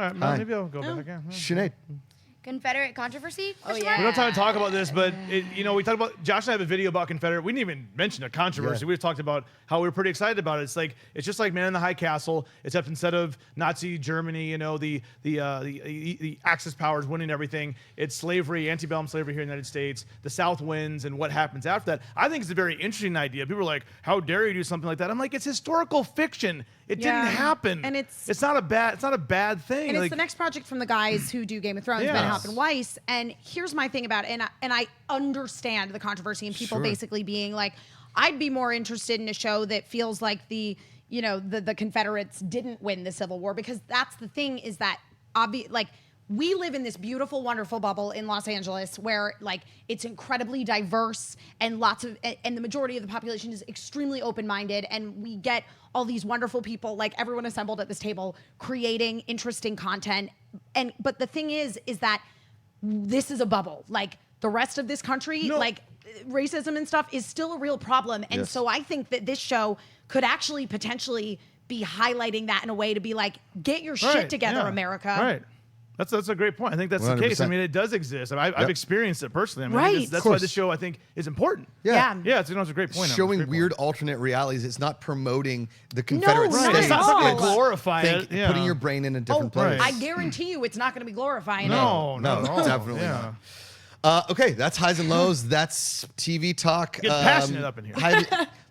right, well, Hi. maybe I'll go back. Yeah. Sinead. Confederate controversy? Oh, Question yeah. mark? We don't have time to talk about this, but we talked about Josh and I have a video about Confederate. We didn't even mention a controversy. Yeah. We just talked about how we were pretty excited about it. It's just like Man in the High Castle, except instead of Nazi Germany, the Axis powers winning everything, it's slavery, antebellum slavery here in the United States. The South wins, and what happens after that. I think it's a very interesting idea. People are like, "How dare you do something like that?" I'm like, "It's historical fiction. It Yeah. didn't happen, And it's not a bad thing." And Like, it's the next project from the guys who do Game of Thrones, Ben Yes. Hopp and Weiss. And here's my thing about it, and I understand the controversy and people Sure. basically being like, I'd be more interested in a show that feels like the Confederates didn't win the Civil War, because that's the thing, is that we live in this beautiful, wonderful bubble in Los Angeles where like it's incredibly diverse and and the majority of the population is extremely open-minded, and we get all these wonderful people, like everyone assembled at this table, creating interesting content. But the thing is that this is a bubble. Like the rest of this country, No. like racism and stuff is still a real problem. And Yes. so I think that this show could actually potentially be highlighting that in a way to be like, get your shit together, yeah. America. Right. That's a great point. I think that's the case. I 100%. mean, it does exist. I've Yep. experienced it personally. I mean, I think Right. that's Of why course. this show, I think, is important. Yeah. Yeah, it's a great point. Showing Great weird point. alternate realities. It's not promoting the Confederate not States. at It's not going all. to glorify it. Yeah. Putting your brain in a different place. I guarantee you it's not going to be glorifying it. No, No, not at all. definitely Yeah. not. Okay, that's highs and lows. That's TV talk. Get passionate up in here.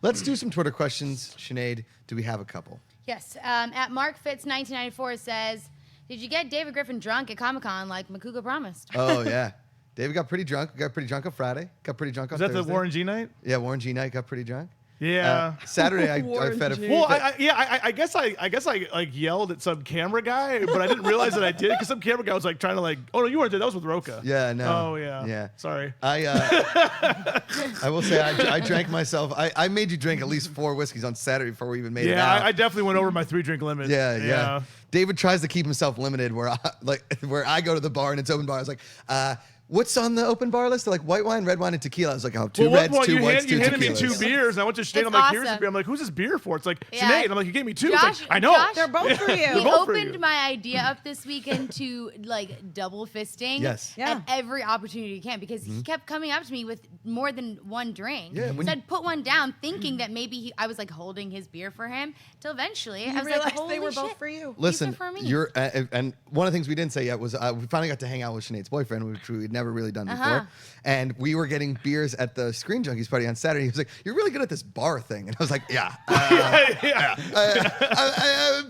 Let's do some Twitter questions. Sinead, do we have a couple? Yes. At MarkFitz1994 says, did you get David Griffin drunk at Comic-Con like Macuga promised? Oh, yeah. David got pretty drunk. Got pretty drunk on Friday. Got pretty drunk on Is that the Thursday. Warren G night? Yeah, Warren G night got pretty drunk. Yeah. Saturday, I Warren fed a. G. Well, I guess I like yelled at some camera guy, but I didn't realize that I did because some camera guy was like trying to like, oh no, you weren't there. That was with Roca. Yeah, no. Oh yeah. Yeah. Sorry. I will say I drank myself. I made you drink at least 4 whiskeys on Saturday before we even made it Yeah, out. I definitely went over my 3-drink limit. Yeah. David tries to keep himself limited where I go to the bar and it's open bar. I was like, what's on the open bar list? They're like white wine, red wine, and tequila. I was like, oh, 2 Well, one reds, point 2 you, whites, 2 handed me tequilas. 2 beers, and I went to Sinead. It's I'm like, here's this awesome. beer. I'm like, who's this beer for? It's like, Yeah. Sinead. And I'm like, you gave me 2. Josh- It's like, I know. Josh- They're both for you. They're He both for opened you. my idea up this weekend to like double fisting Yes. Yeah. at every opportunity he can because he kept coming up to me with more than one drink. Yeah, when so you- I'd put one down thinking that maybe I was like holding his beer for him till eventually I was like, realized holy they were both shit. for you. Listen, These are for me. you're and one of the things we didn't say yet was we finally got to hang out with Sinead's boyfriend, which we'd never really done before. And we were getting beers at the Screen Junkies party on Saturday. He was like, "You're really good at this bar thing," and I was like, "Yeah." I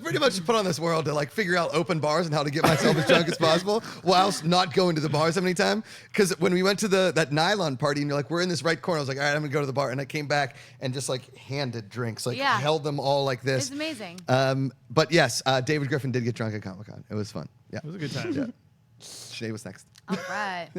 pretty much put on this world to like figure out open bars and how to get myself as drunk as possible, whilst not going to the bars every time. Because when we went to that nylon party, and you're like, "We're in this right corner," I was like, "All right, I'm gonna go to the bar," and I came back and just like handed drinks, like Yeah. held them all like this. It's amazing. But yes, David Griffin did get drunk at Comic-Con. It was fun. Yeah. It was a good time. Yeah. Sinead was next. All right.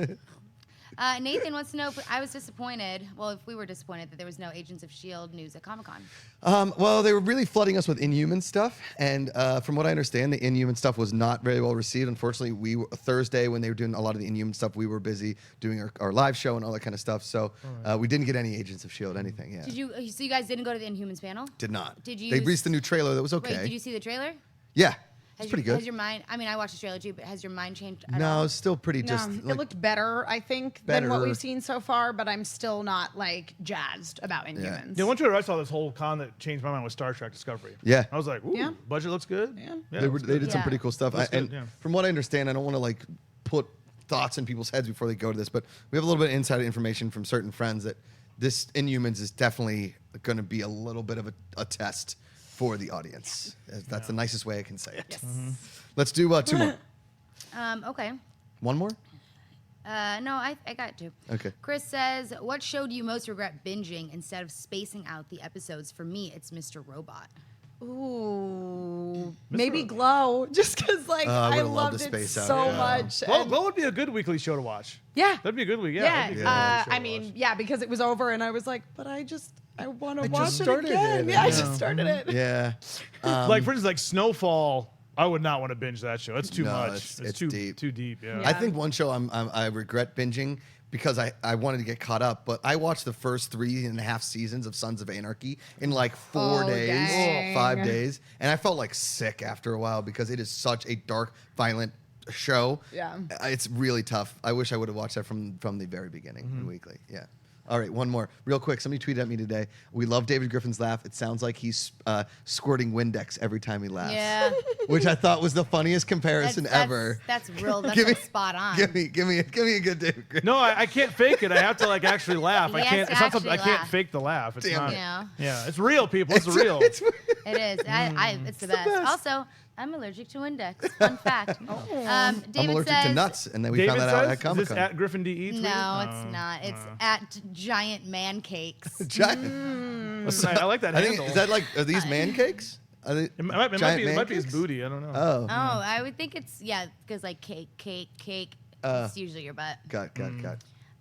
Nathan wants to know if I was disappointed. Well, if we were disappointed that there was no Agents of S.H.I.E.L.D. news at Comic-Con. Well, they were really flooding us with Inhuman stuff, and from what I understand, the Inhuman stuff was not very well received. Unfortunately, Thursday when they were doing a lot of the Inhuman stuff, we were busy doing our live show and all that kind of stuff, so we didn't get any Agents of S.H.I.E.L.D., anything. Yeah. Did you? So you guys didn't go to the Inhumans panel? Did not. Did you They use- released the new trailer that was okay. Wait, did you see the trailer? Yeah, it's pretty good. Has your mind? I mean, I watched the trailer too, but has your mind changed at No, all? it's still pretty just. it like, looked better, I think, than what Better. we've seen so far, but I'm still not like jazzed about Inhumans. Yeah, one trailer I saw this whole con that changed my mind was Star Trek Discovery. Yeah. I was like, ooh, Yeah. budget looks good. Yeah. They did some Yeah. pretty cool stuff. Looks And good, yeah. from what I understand, I don't want to like put thoughts in people's heads before they go to this, but we have a little bit of inside information from certain friends that this Inhumans is definitely going to be a little bit of a test for the audience. That's the nicest way I can say it. Yes. Let's do 2 more. Okay. One more? No, I got 2. Okay. Chris says, what show do you most regret binging instead of spacing out the episodes? For me, it's Mr. Robot. Ooh, maybe Glow, just because like I I would've loved loved to it space out, so yeah. much. Well, and- Glow would be a good weekly show to watch. yeah, That'd be a good week. yeah. that'd be a good show I to mean, watch. yeah, because it was over, and I was like, but I want I to just watch it started again. it. Yeah, I Yeah. just started it. Yeah. Like for instance, like Snowfall. I would not want to binge that show. It's too No, much. it's too deep. Too deep. Yeah. Yeah. I think one show I regret binging because I wanted to get caught up, but I watched the first 3.5 seasons of Sons of Anarchy in like 4 Oh, days, dang. 5 days, and I felt like sick after a while because it is such a dark, violent show. Yeah. It's really tough. I wish I would have watched that from the very beginning, weekly. Yeah. All right, one more. Real quick, somebody tweeted at me today. We love David Griffin's laugh. It sounds like he's squirting Windex every time he laughs. Yeah. Which I thought was the funniest comparison ever. That's real. That's Give me- like spot on. Give me a good David Griffin. No, I can't fake it. I have to like actually laugh. He I has can't. to It's not something I actually can't laugh. fake the laugh. It's Damn not. it. Yeah. Yeah, it's real, people. It's real. It's It is. It's the best. best. Also, I'm allergic to Windex. Fun fact. I'm David allergic says, to nuts, and then we David found that says, out at Comic is this Con. at Griffin DE? tweeted? No, it's not. It's at Giant Man Cakes. Listen, I like that I think handle. is that like are these man cakes? Are they it might giant be man his cakes? booty. I don't know. Oh, Oh, I would think it's because like cake. It's usually your butt. got.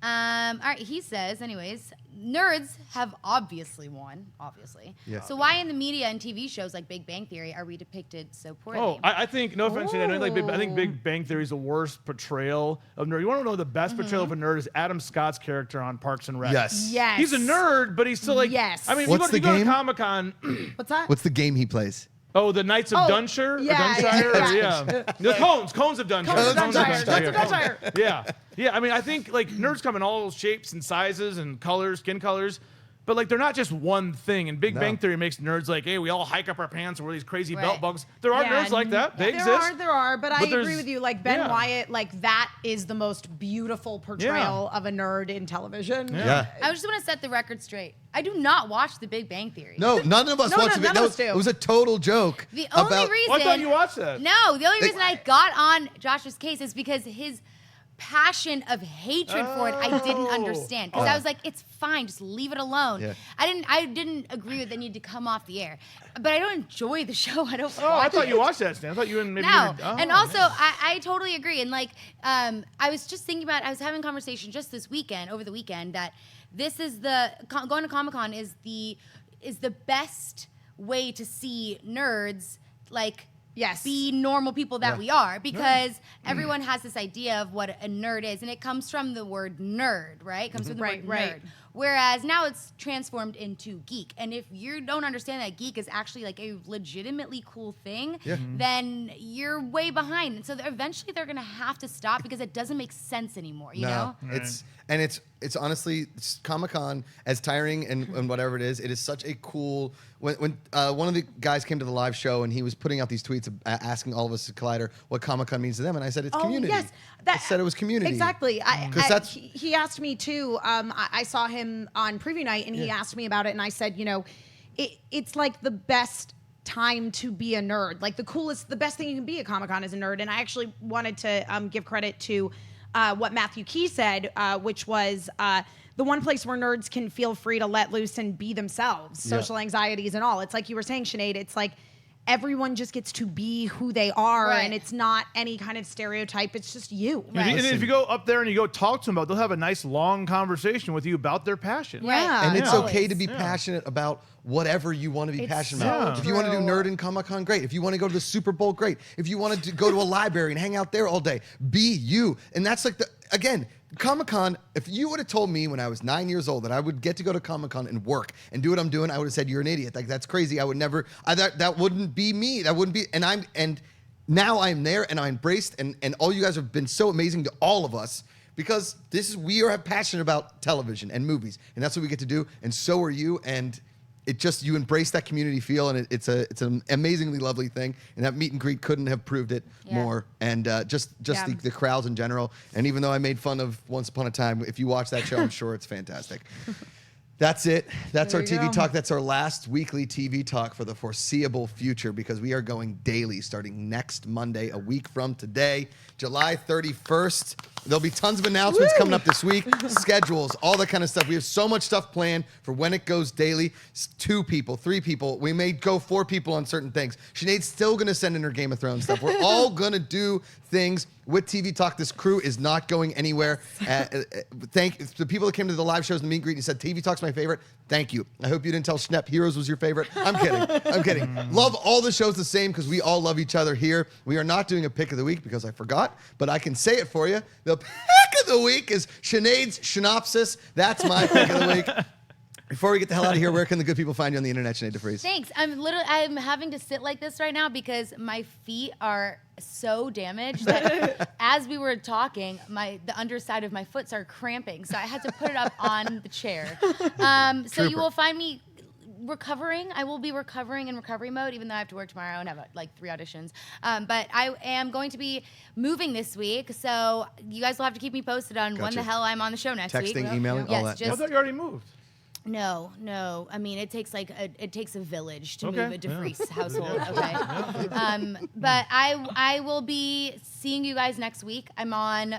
All right, he says, anyways, nerds have obviously won, obviously. Yeah. So why in the media and TV shows like Big Bang Theory are we depicted so poorly? Oh, I think, no offense, I think Big Bang Theory is the worst portrayal of nerd. You want to know the best portrayal of a nerd is Adam Scott's character on Parks and Rec. Yes. Yes. He's a nerd, but he's still like, Yes. I mean, What's you go to the game? Comic-Con. What's that? What's the game he plays? Oh, the Knights of Dunshire? yeah, Or Dunshire? yeah. The Cones of Dunshire. Cones of Cones Dunshire. Knights of Dunshire. Yeah. Yeah, I mean, I think like nerds come in all shapes and sizes and colors, skin colors, but like they're not just one thing. And Big Bang Theory makes nerds like, hey, we all hike up our pants and wear these crazy belt bugs. There are nerds like that. They exist. There are, but I agree there's- with you. Like Ben yeah. Wyatt, like that is the most beautiful portrayal of a nerd in television. Yeah. I just want to set the record straight. I do not watch The Big Bang Theory. No, none of us No, watched no, it. none of us do. It was a total joke. The only about, reason. Oh, I thought you watched that. No, the only reason I got on Josh's case is because his passion of hatred for it I didn't understand, because I was like, it's fine, just leave it alone. Yeah. I didn't agree with the need to come off the air, but I don't enjoy the show. I don't Oh, I watch thought it. you watched that, Stan. I thought you and maybe No, you were, oh, and also I totally agree. And like, I was just thinking about, I was having a conversation just this weekend, over the weekend, that this is going to Comic-Con is the best way to see nerds like be normal people that we are, because everyone has this idea of what a nerd is, and it comes from the word nerd, right? It comes from the word nerd. Whereas now it's transformed into geek. And if you don't understand that geek is actually like a legitimately cool thing, then you're way behind. And so eventually they're going to have to stop, because it doesn't make sense anymore, you know? It's honestly, Comic-Con, as tiring and whatever it is such a cool. When one of the guys came to the live show and he was putting out these tweets asking all of us at Collider what Comic-Con means to them, and I said it's community. Yes, I said it was community. Exactly. That's he asked me too. I saw him on preview night, and he asked me about it, and I said, you know, it's like the best time to be a nerd. Like the best thing you can be at Comic-Con is a nerd. And I actually wanted to give credit to what Matthew Key said, which was the one place where nerds can feel free to let loose and be themselves, social anxieties and all. It's like you were saying, Sinead, it's like everyone just gets to be who they are, and it's not any kind of stereotype. It's just you. And if you go up there and you go talk to them about, they'll have a nice long conversation with you about their passion. Yeah. And it's okay to be passionate about whatever you want to be passionate about. If you want to do Nerd and Comic-Con, great. If you want to go to the Super Bowl, great. If you want to go to a library and hang out there all day, be you. And that's like again, Comic-Con, if you would have told me when I was 9 years old that I would get to go to Comic-Con and work and do what I'm doing, I would have said, you're an idiot. Like, that's crazy. I would never, that wouldn't be me. That wouldn't be, and now I'm there and I'm embraced, and all you guys have been so amazing to all of us, because we are passionate about television and movies, and that's what we get to do, and so are you, and it just, you embrace that community feel, and it's an amazingly lovely thing, and that meet and greet couldn't have proved it more, and just the crowds in general, and even though I made fun of Once Upon a Time, if you watch that show, I'm sure it's fantastic. That's it. That's our TV talk. That's our last weekly TV talk for the foreseeable future, because we are going daily starting next Monday, a week from today, July 31st. There'll be tons of announcements coming up this week, schedules, all that kind of stuff. We have so much stuff planned for when it goes daily. 2 people, 3 people. We may go 4 people on certain things. Sinead's still going to send in her Game of Thrones stuff. We're all going to do things with TV Talk. This crew is not going anywhere. Thank the people that came to the live shows and the meet and greet and said, TV Talk's my favorite. Thank you. I hope you didn't tell Schnepp Heroes was your favorite. I'm kidding. I'm kidding. Love all the shows the same, because we all love each other here. We are not doing a pick of the week because I forgot, but I can say it for you. The pick of the week is Sinead's Synopsis. That's my pick of the week. Before we get the hell out of here, where can the good people find you on the internet, Sinead de Vries? Thanks. I'm having to sit like this right now because my feet are so damaged that as we were talking, the underside of my foot started cramping. So I had to put it up on the chair. So you will find me recovering. I will be recovering in recovery mode, even though I have to work tomorrow and have like 3 auditions. But I am going to be moving this week, so you guys will have to keep me posted on when the hell I'm on the show next week. Texting, emailing, all that. I thought you already moved. No. I mean, it takes it takes a village to Okay, move a De yeah. Vries household. Okay. But I will be seeing you guys next week. I'm on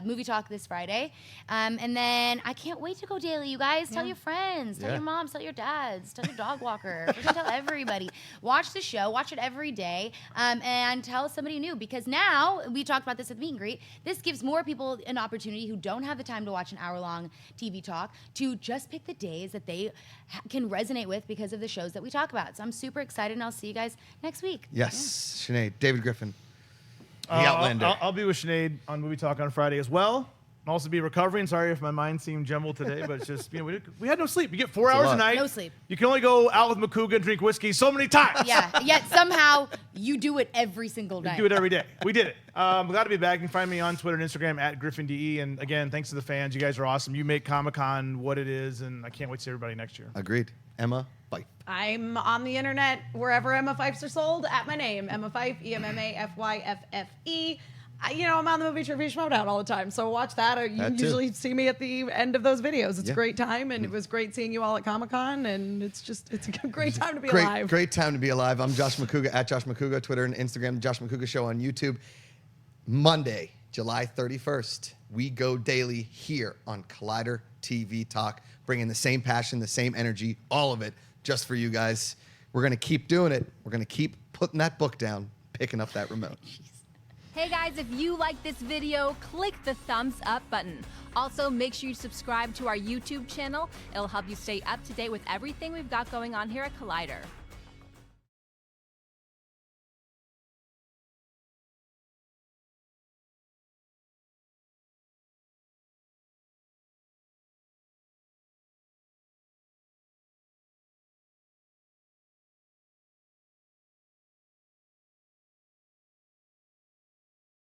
Movie Talk this Friday, and then I can't wait to go daily. You guys, tell your friends, tell Yeah. your moms, tell your dads, tell your dog walker, freaking tell everybody. Watch the show, watch it every day, and tell somebody new, because now we talked about this at the meet and greet. This gives more people an opportunity who don't have the time to watch an hour-long TV talk to just pick the days that they can resonate with because of the shows that we talk about. So I'm super excited, and I'll see you guys next week. Yes, Sinead, David Griffin, the Outlander. I'll be with Sinead on Movie Talk on Friday as well. I'll also be recovering. Sorry if my mind seemed jumbled today, but it's just, we had no sleep. You get 4 It's a hours a lot. night. No sleep. You can only go out with Macuga and drink whiskey so many times. Yeah, yet somehow you do it every single We night. do it every day. We did it. Glad to be back. You can find me on Twitter and Instagram at GriffinDE. And again, thanks to the fans. You guys are awesome. You make Comic-Con what it is, and I can't wait to see everybody next year. Agreed. Emma Fife. I'm on the internet wherever Emma Fifes are sold at my name, Emma Fife, EMMAFYFFE. I'm on the Movie Trivia Showdown all the time, so watch that. You That too. usually see me at the end of those videos. It's Yeah. a great time, and it was great seeing you all at Comic-Con, and it's a great time to be Great, alive. great time to be alive. I'm Josh Macuga at Josh Macuga, Twitter and Instagram, The Josh Macuga Show on YouTube. Monday, July 31st, we go daily here on Collider TV Talk, bringing the same passion, the same energy, all of it just for you guys. We're going to keep doing it. We're going to keep putting that book down, picking up that remote. Hey guys, if you like this video, click the thumbs up button. Also, make sure you subscribe to our YouTube channel. It'll help you stay up to date with everything we've got going on here at Collider.